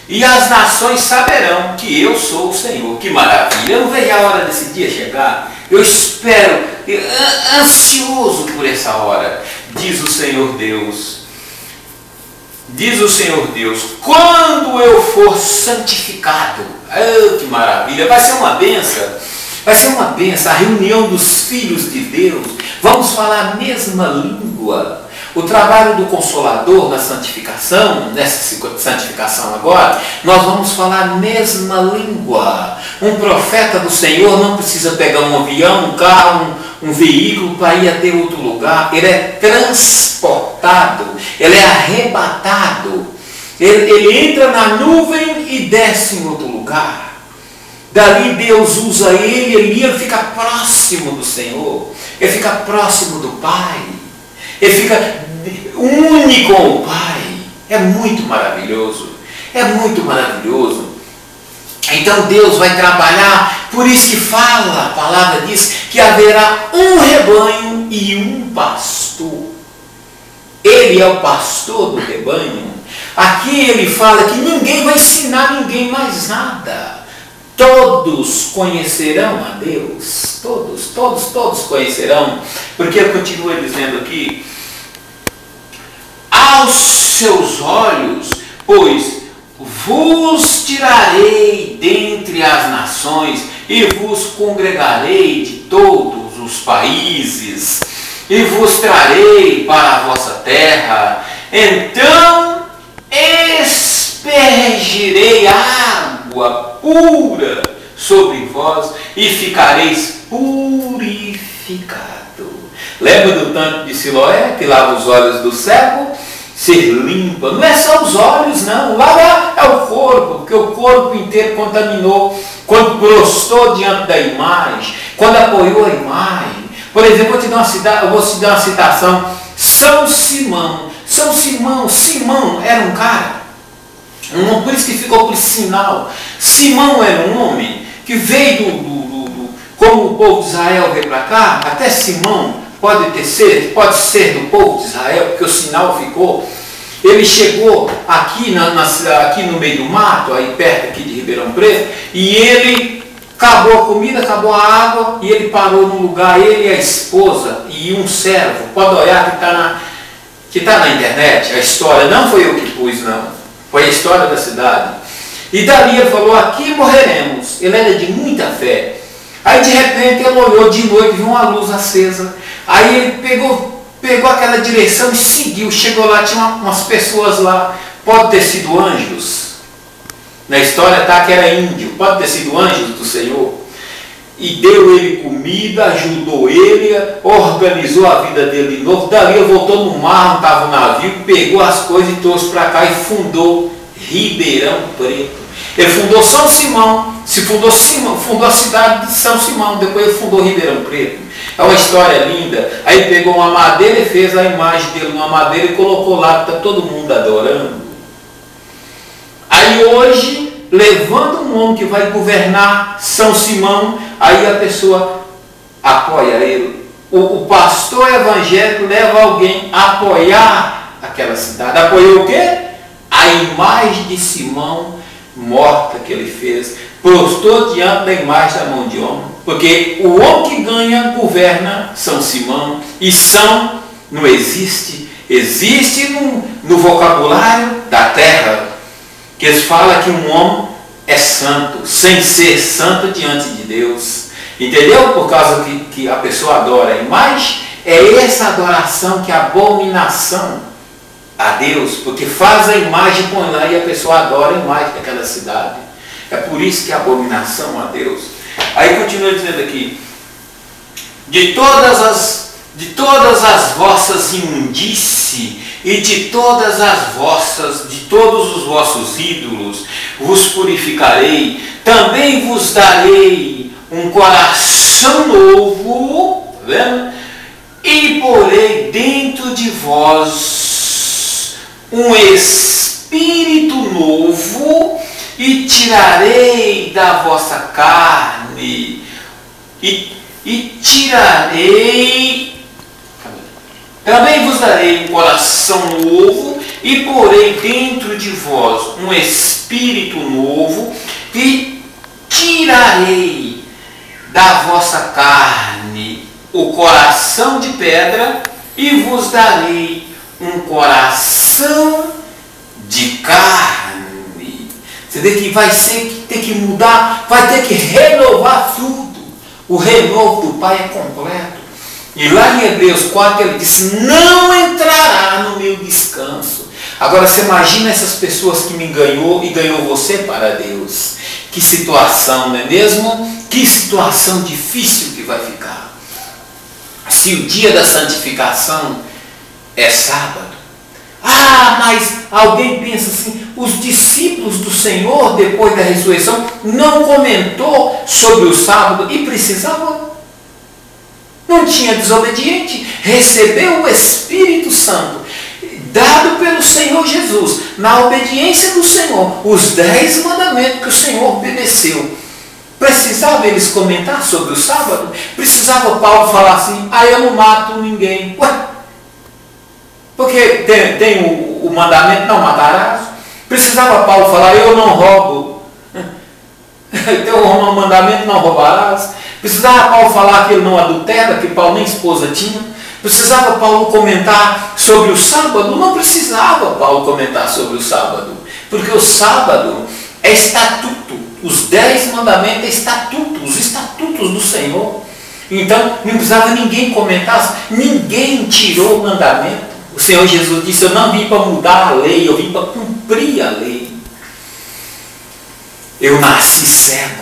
E as nações saberão que eu sou o Senhor. Que maravilha! Eu não vejo a hora desse dia chegar. Eu espero, ansioso por essa hora, diz o Senhor Deus. Diz o Senhor Deus, quando eu for santificado, que maravilha, vai ser uma bênção, a reunião dos filhos de Deus, vamos falar a mesma língua. O trabalho do Consolador na santificação, nessa santificação agora, nós vamos falar a mesma língua. Um profeta do Senhor não precisa pegar um avião, um carro, um veículo para ir até outro lugar. Ele é transportado, ele é arrebatado. Ele entra na nuvem e desce em outro lugar. Dali Deus usa ele fica próximo do Senhor, ele fica próximo do Pai. Ele fica único com o Pai. É muito maravilhoso. É muito maravilhoso. Então Deus vai trabalhar. Por isso que fala, a palavra diz que haverá um rebanho e um pastor. Ele é o pastor do rebanho. Aqui ele fala que ninguém vai ensinar ninguém mais nada. Todos conhecerão a Deus. Todos conhecerão. Porque ele continua dizendo aqui, aos seus olhos, pois vos tirarei dentre as nações e vos congregarei de todos os países e vos trarei para a vossa terra. Então espergirei água pura sobre vós e ficareis purificados. Lembra do tanque de Siloé, que lava os olhos do cego? Ser limpa. Não é só os olhos, não. Lá é o corpo, porque o corpo inteiro contaminou. Quando prostou diante da imagem, quando apoiou a imagem. Por exemplo, eu vou te dar uma citação. São Simão. Simão era um cara. Por isso que ficou por sinal. Simão era um homem que veio como o povo de Israel veio para cá, até Simão pode ser do povo de Israel, porque o sinal ficou. Ele chegou aqui, aqui no meio do mato, aí perto aqui de Ribeirão Preto, e ele acabou a comida, acabou a água, e ele parou no lugar, ele e a esposa e um servo. Pode olhar que está na internet, a história, não foi eu que pus, não, foi a história da cidade. E dali ele falou, aqui morreremos. Ele era de muita fé. Aí de repente ele olhou de noite, viu uma luz acesa. Aí ele pegou aquela direção e seguiu. Chegou lá, tinha umas pessoas lá. Pode ter sido anjos. Na história está que era índio. Pode ter sido anjos do Senhor. e deu ele comida, ajudou ele, organizou a vida dele de novo. Dali ele voltou no mar, estava no navio, pegou as coisas e trouxe para cá e fundou Ribeirão Preto. Ele fundou São Simão, fundou a cidade de São Simão, depois ele fundou Ribeirão Preto. É uma história linda. Aí ele pegou uma madeira e fez a imagem dele numa madeira e colocou lá, está todo mundo adorando. Aí hoje, levando um homem que vai governar São Simão, aí a pessoa apoia ele. O pastor evangélico leva alguém a apoiar aquela cidade. Apoiou o quê? A imagem de Simão morta que ele fez. Prostrou diante da imagem da mão de homem. Porque o homem que ganha governa São Simão. E São não existe. Existe no vocabulário da terra. Que eles falam que um homem é santo, sem ser santo diante de Deus. Entendeu? Por causa que a pessoa adora a imagem, é essa adoração que é abominação a Deus, porque faz a imagem, põe lá e a pessoa adora a imagem daquela cidade. É por isso que é abominação a Deus. Aí continua dizendo aqui, de todas as vossas imundícies e de todos os vossos ídolos vos purificarei, também vos darei um coração novo, tá vendo? E porei dentro de vós um espírito novo, e tirarei da vossa carne, e tirarei, também vos darei um coração novo, e porei dentro de vós um espírito novo, e tirarei da vossa carne o coração de pedra, e vos darei um coração de carne. Você vê que vai ter que mudar, vai ter que renovar tudo. O renovo do Pai é completo. E lá em Hebreus 4 ele disse, não entrará no meu descanso. Agora você imagina essas pessoas que me ganhou e ganhou você para Deus. Que situação, não é mesmo? Que situação difícil que vai ficar. Se o dia da santificação é sábado. Ah, mas alguém pensa assim, os discípulos do Senhor, depois da ressurreição, não comentou sobre o sábado e precisava. Não tinha desobediente, recebeu o Espírito Santo, dado pelo Senhor Jesus, na obediência do Senhor, os 10 mandamentos que o Senhor obedeceu. Precisava eles comentar sobre o sábado? Precisava Paulo falar assim, eu não mato ninguém. Ué? Porque tem o mandamento, não matarás. Precisava Paulo falar, eu não roubo. Tem o mandamento, não roubarás. Precisava Paulo falar que ele não adultera, que Paulo nem esposa tinha. Precisava Paulo comentar sobre o sábado? Não precisava Paulo comentar sobre o sábado. Porque o sábado é estatuto. Os 10 mandamentos é estatuto, os estatutos do Senhor. Então, não precisava ninguém comentar. Ninguém tirou o mandamento. O Senhor Jesus disse, eu não vim para mudar a lei, eu vim para cumprir a lei. Eu nasci cego.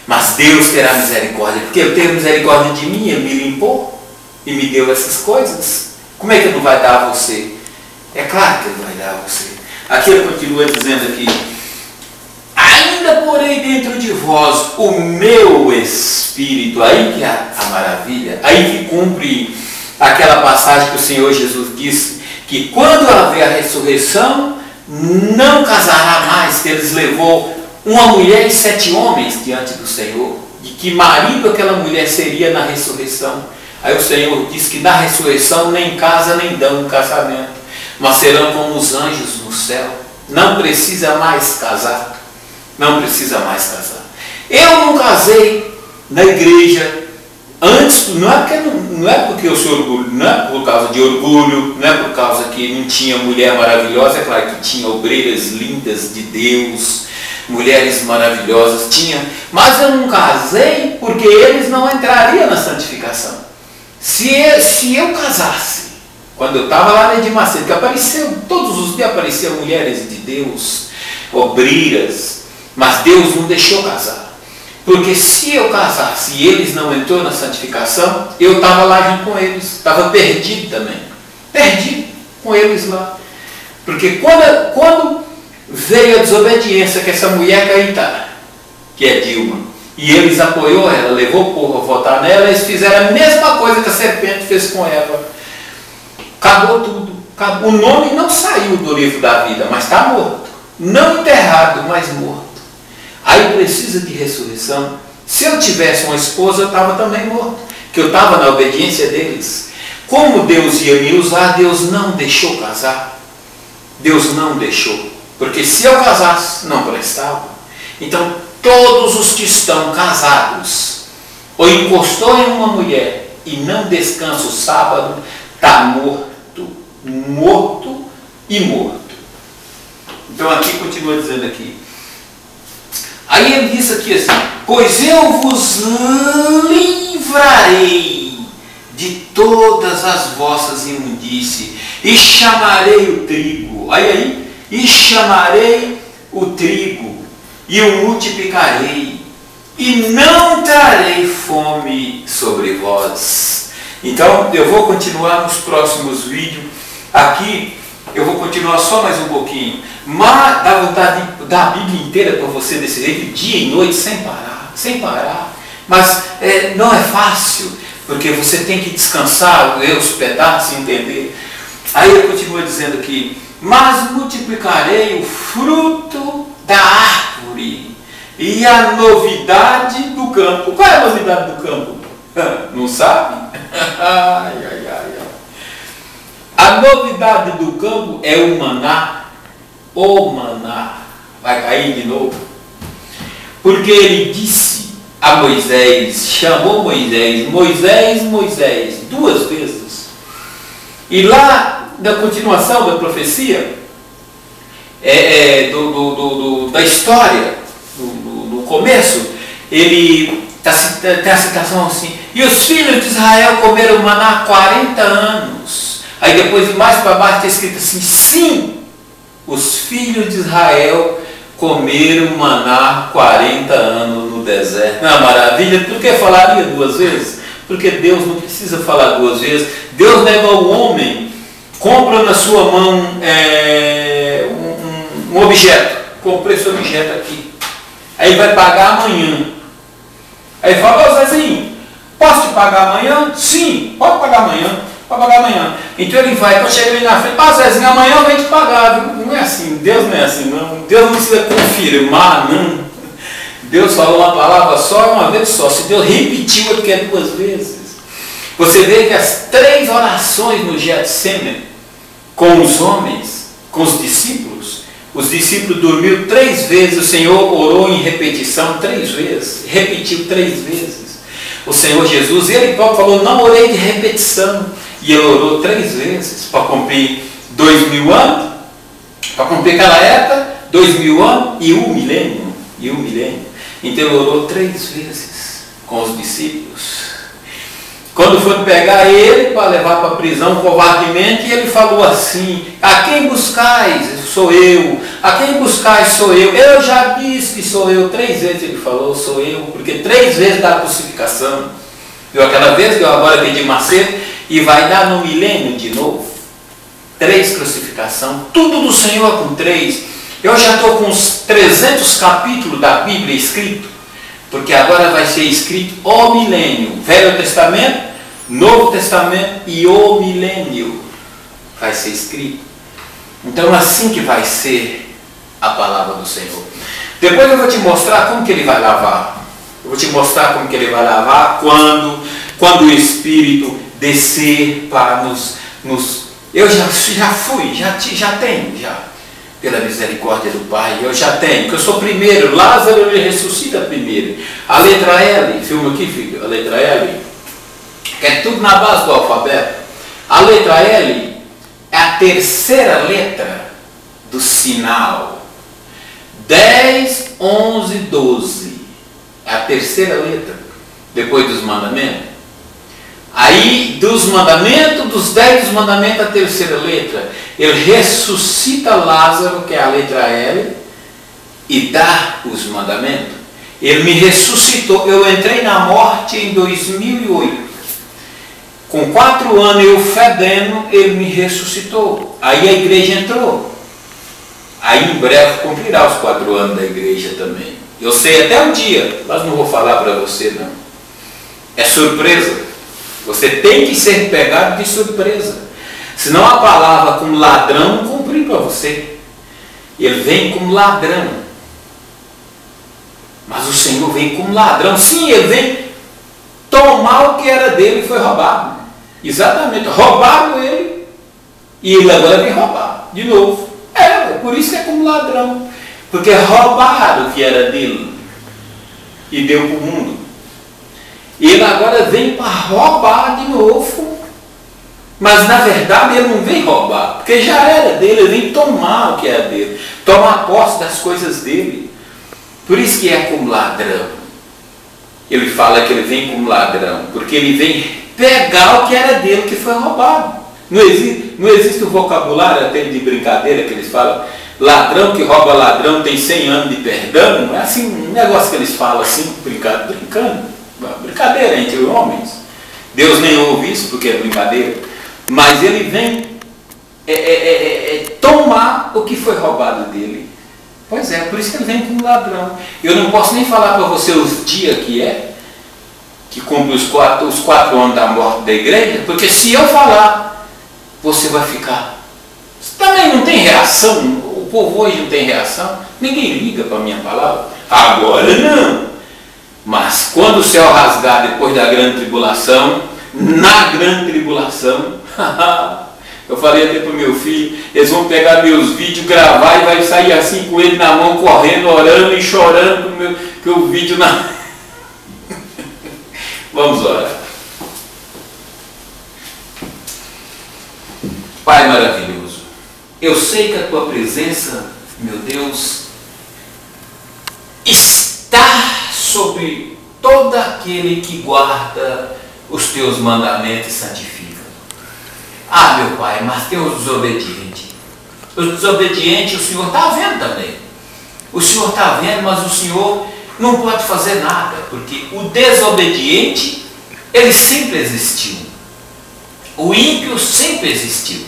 Mas Deus terá misericórdia, porque Ele teve misericórdia de mim, Ele me limpou e me deu essas coisas. Como é que Ele não vai dar a você? É claro que Ele vai dar a você. Aqui Ele continua dizendo aqui, ainda porei dentro de vós o meu Espírito. Aí que é a maravilha, aí que cumpre aquela passagem que o Senhor Jesus disse, que quando haver a ressurreição, não casará mais, que eles levou uma mulher e 7 homens diante do Senhor, de que marido aquela mulher seria na ressurreição. Aí o Senhor disse que na ressurreição nem casa nem dão um casamento, mas serão como os anjos no céu. Não precisa mais casar. Não precisa mais casar. Eu não casei na igreja antes, não é porque eu sou orgulho, não é por causa de orgulho, não é por causa que não tinha mulher maravilhosa, é claro que tinha obreiras lindas de Deus, mulheres maravilhosas, tinha, mas eu não casei porque eles não entrariam na santificação. Se eu casasse, quando eu estava lá na Edir Macedo, que apareceu, todos os dias apareciam mulheres de Deus, obreiras, mas Deus não deixou casar. Porque se eu casasse e eles não entrou na santificação, eu estava lá junto com eles, estava perdido também. Perdido com eles lá. Porque quando veio a desobediência que essa mulher aí está, que é Dilma, e eles apoiou ela, levou o povo a votar nela, eles fizeram a mesma coisa que a serpente fez com Eva. Acabou tudo. O nome não saiu do livro da vida, mas está morto. Não enterrado, mas morto. Aí precisa de ressurreição. Se eu tivesse uma esposa, eu estava também morto. Que eu estava na obediência deles. Como Deus ia me usar, Deus não deixou casar. Deus não deixou. Porque se eu casasse, não prestava. Então, todos os que estão casados, ou encostou em uma mulher e não descansa o sábado, está morto. Morto e morto. Então aqui continua dizendo aqui. Aí ele diz aqui assim: pois eu vos livrarei de todas as vossas imundícies e chamarei o trigo. Aí, e chamarei o trigo e o multiplicarei e não trarei fome sobre vós. Então eu vou continuar nos próximos vídeos. Aqui eu vou continuar só mais um pouquinho. Mas dá vontade de dar a Bíblia inteira para você desse jeito, dia e noite, sem parar, sem parar. Mas não é fácil, porque você tem que descansar, ler os pedaços e entender. Aí ele continua dizendo aqui: mas multiplicarei o fruto da árvore e a novidade do campo. Qual é a novidade do campo? Não sabe? Ai, ai, ai, ai. A novidade do campo é o maná. O maná. Vai cair de novo. Porque ele disse a Moisés, chamou Moisés, Moisés, Moisés, 2 vezes. E lá, na continuação da profecia, da história, no começo, ele tem a citação assim: e os filhos de Israel comeram maná 40 anos. Aí depois, mais para baixo, está escrito assim: sim, os filhos de Israel comeram maná 40 anos no deserto. Não é maravilha? Por que falaria 2 vezes? Porque Deus não precisa falar 2 vezes. Deus leva o homem, compra na sua mão um objeto. Comprei esse objeto aqui. Aí vai pagar amanhã. Aí fala: ô Zezinho, posso te pagar amanhã? Sim, pode pagar amanhã. Pode pagar amanhã. Então ele vai, quando chega ali na frente: Zezinho, amanhã eu venho te pagar. Viu? Não é assim, Deus não é assim, não. Deus não precisa confirmar, não. Deus falou uma palavra só, uma vez só. Se Deus repetiu, é porque é 2 vezes. Você vê que as 3 orações no Getsemane, com os homens, com os discípulos dormiram 3 vezes, o Senhor orou em repetição 3 vezes, repetiu 3 vezes. O Senhor Jesus, ele próprio falou: não orei de repetição. E ele orou 3 vezes para cumprir 2000 anos, para cumprir aquela época, 2000 anos e 1 milênio. Então ele orou 3 vezes com os discípulos. Quando foram pegar ele para levar para a prisão covardemente, ele falou assim: a quem buscais? Sou eu. A quem buscais? Sou eu. Eu já disse que sou eu. 3 vezes ele falou: sou eu. Porque 3 vezes da crucificação. Deu aquela vez, deu agora pedir Macedo, e vai dar no milênio de novo. 3 crucificação. Tudo do Senhor com 3. Eu já estou com uns 300 capítulos da Bíblia escrito. Porque agora vai ser escrito o milênio. Velho Testamento, Novo Testamento e o milênio vai ser escrito. Então assim que vai ser a palavra do Senhor. Depois eu vou te mostrar como que ele vai lavar. Eu vou te mostrar como que ele vai lavar quando o Espírito descer para nos eu já fui, já tenho. Pela misericórdia do Pai, eu já tenho, porque eu sou primeiro. Lázaro, ele ressuscita primeiro. A letra L, filma aqui, filho, a letra L, que é tudo na base do alfabeto. A letra L é a 3ª letra do sinal. 10, 11, 12 é a 3ª letra, depois dos mandamentos. Aí, dos mandamentos, dos 10 mandamentos, a 3ª letra. Ele ressuscita Lázaro, que é a letra L, e dá os mandamentos. Ele me ressuscitou. Eu entrei na morte em 2008. Com 4 anos eu fedendo, ele me ressuscitou. Aí a igreja entrou. Aí em breve cumprirá os 4 anos da igreja também. Eu sei até o dia, mas não vou falar para você não. É surpresa. Você tem que ser pegado de surpresa. Senão a palavra como ladrão não cumprir para você. Ele vem como ladrão. Mas o Senhor vem como ladrão. Sim, ele vem tomar o que era dele e foi roubado. Exatamente. Roubaram ele e ele agora vem roubar de novo. Por isso que é como ladrão. Porque roubaram o que era dele e deu para o mundo. E ele agora vem para roubar de novo. Mas na verdade ele não vem roubar, porque já era dele, ele vem tomar o que era dele, tomar posse das coisas dele. Por isso que é como ladrão. Ele fala que ele vem como ladrão, porque ele vem pegar o que era dele, que foi roubado. Não existe o vocabulário até de brincadeira que eles falam, ladrão que rouba ladrão tem 100 anos de perdão. É assim, um negócio que eles falam assim, brincando. Brincadeira entre homens. Deus nem ouve isso porque é brincadeira. Mas ele vem tomar o que foi roubado dele. Pois é, por isso que ele vem como ladrão. Eu não posso nem falar para você os dias que cumpre os 4 anos da morte da igreja, porque se eu falar, você vai ficar. Você também não tem reação, o povo hoje não tem reação, ninguém liga para a minha palavra. Agora não. Mas quando o céu rasgar depois da grande tribulação, na grande tribulação, eu falei até para o meu filho, eles vão pegar meus vídeos, gravar e vai sair assim com ele na mão, correndo, orando e chorando que o vídeo na... Vamos orar. Pai maravilhoso, eu sei que a tua presença, meu Deus, está sobre todo aquele que guarda os teus mandamentos e santifica. Ah, meu Pai, mas tem os desobedientes. Os desobedientes o Senhor está vendo também. O Senhor está vendo, mas o Senhor não pode fazer nada, porque o desobediente, ele sempre existiu. O ímpio sempre existiu.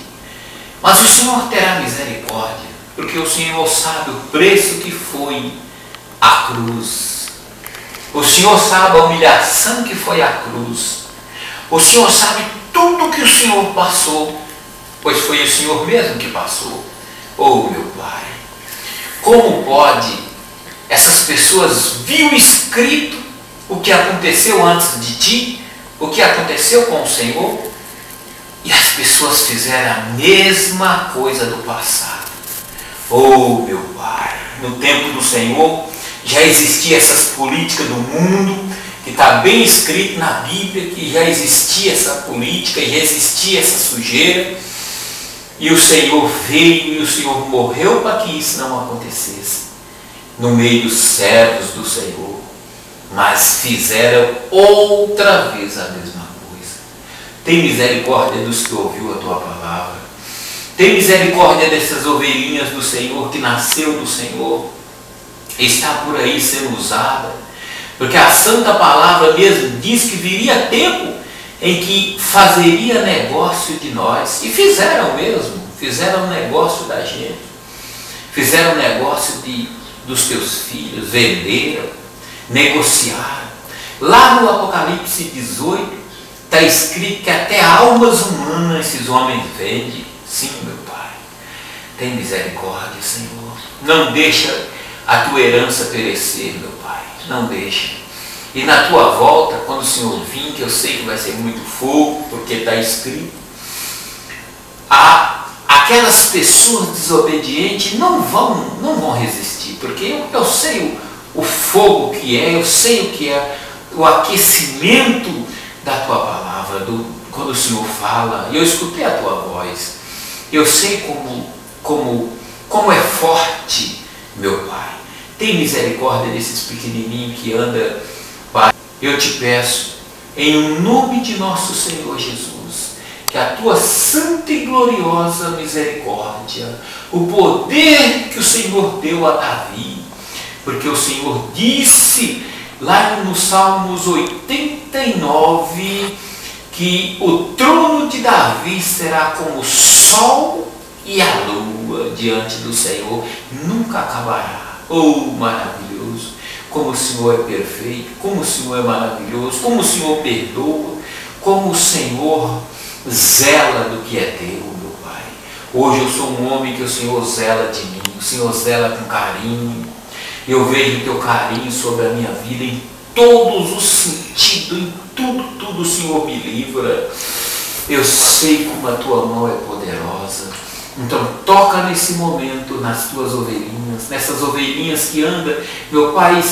Mas o Senhor terá misericórdia, porque o Senhor sabe o preço que foi a cruz. O Senhor sabe a humilhação que foi a cruz. O Senhor sabe tudo que o Senhor passou, pois foi o Senhor mesmo que passou. Oh, meu Pai, como pode essas pessoas viu escrito o que aconteceu antes de ti, o que aconteceu com o Senhor, e as pessoas fizeram a mesma coisa do passado. Oh, meu Pai, no tempo do Senhor já existiam essas políticas do mundo, que está bem escrito na Bíblia, que já existia essa política, já existia essa sujeira, e o Senhor veio e o Senhor morreu para que isso não acontecesse no meio dos servos do Senhor, mas fizeram outra vez a mesma coisa. Tem misericórdia dos que ouviu a tua palavra, tem misericórdia dessas ovelhinhas do Senhor, que nasceu do Senhor, está por aí sendo usada, porque a santa palavra mesmo diz que viria tempo em que fazeria negócio de nós, e fizeram mesmo, fizeram negócio da gente, fizeram negócio dos teus filhos, venderam, negociaram. Lá no Apocalipse 18 está escrito que até almas humanas esses homens vendem. Sim, meu Pai, tem misericórdia, Senhor, não deixa a tua herança perecer, meu Pai, não deixa. E na tua volta, quando o Senhor vir, que eu sei que vai ser muito fogo, porque está escrito, aquelas pessoas desobedientes não vão resistir, porque eu sei o fogo que é, eu sei o que é o aquecimento da tua palavra, quando o Senhor fala, e eu escutei a tua voz, eu sei como é forte, meu Pai. Tem misericórdia desses pequenininhos que andam, Pai. Eu te peço, em nome de nosso Senhor Jesus, que a tua santa e gloriosa misericórdia, o poder que o Senhor deu a Davi, porque o Senhor disse lá no Salmos 89 que o trono de Davi será como o sol e a lua diante do Senhor, nunca acabará. Oh, maravilhoso! Como o Senhor é perfeito, como o Senhor é maravilhoso, como o Senhor perdoa, como o Senhor zela do que é teu, meu Pai. Hoje eu sou um homem que o Senhor zela de mim, o Senhor zela com carinho. Eu vejo o teu carinho sobre a minha vida em todos os sentidos, em tudo o Senhor me livra. Eu sei como a tua mão é poderosa. Então toca nesse momento nas tuas ovelhinhas, nessas ovelhinhas que andam, meu Pai,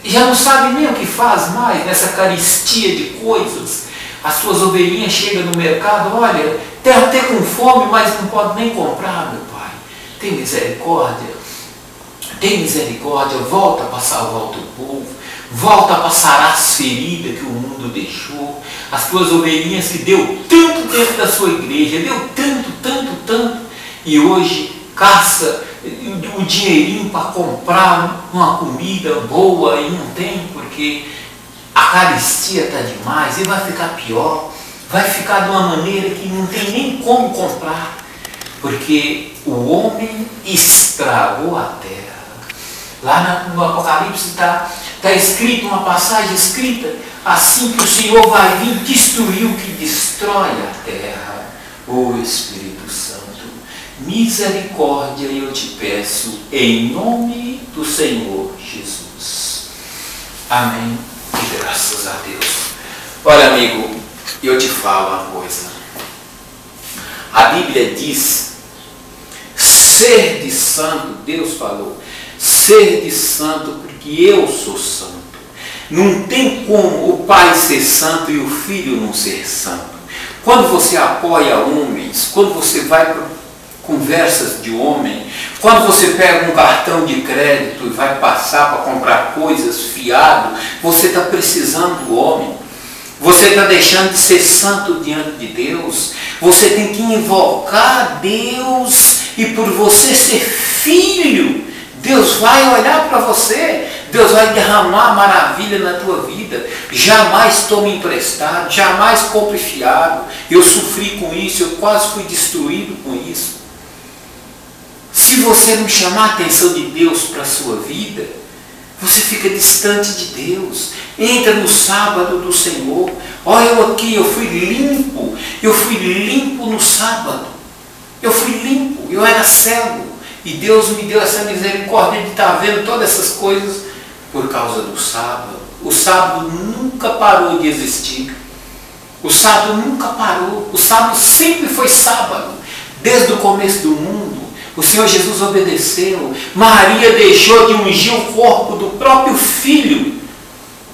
já não sabe nem o que faz mais, nessa carestia de coisas. As tuas ovelhinhas chegam no mercado, olha, tem até com fome, mas não pode nem comprar, meu Pai. Tem misericórdia, volta para salvar o teu povo, volta para sarar as feridas que o mundo deixou. As tuas ovelhinhas que deu tanto dentro da sua igreja, deu tanto, e hoje caça o dinheirinho para comprar uma comida boa e não tem, porque a carestia está demais e vai ficar pior, vai ficar de uma maneira que não tem nem como comprar, porque o homem estragou a terra. Lá no Apocalipse está escrito uma passagem escrita assim que o Senhor vai vir destruir o que destrói a terra. Ô Espírito Santo, misericórdia eu te peço em nome do Senhor Jesus. Amém. E graças a Deus. Olha, amigo, eu te falo uma coisa. A Bíblia diz: ser de santo, Deus falou, ser de santo porque eu sou santo. Não tem como o Pai ser santo e o Filho não ser santo. Quando você apoia homens, quando você vai para conversas de homem, quando você pega um cartão de crédito e vai passar para comprar coisas fiado, você está precisando do homem. Você está deixando de ser santo diante de Deus. Você tem que invocar Deus, e por você ser filho, Deus vai olhar para você, Deus vai derramar maravilha na tua vida. Jamais tome emprestado, jamais compre fiado. Eu sofri com isso, eu quase fui destruído com isso. Se você não chamar a atenção de Deus para a sua vida, você fica distante de Deus. Entra no sábado do Senhor. Olha eu aqui, eu fui limpo no sábado. Eu fui limpo, eu era cego. E Deus me deu essa misericórdia de estar vendo todas essas coisas por causa do sábado. O sábado nunca parou de existir. O sábado nunca parou. O sábado sempre foi sábado. Desde o começo do mundo, o Senhor Jesus obedeceu. Maria deixou de ungir o corpo do próprio filho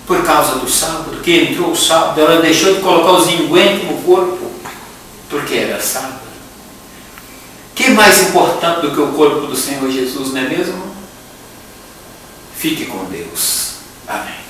por causa do sábado, que entrou o sábado. Ela deixou de colocar os ungüentos no corpo porque era sábado. Que mais importante do que o corpo do Senhor Jesus, não é mesmo? Fique com Deus. Amém.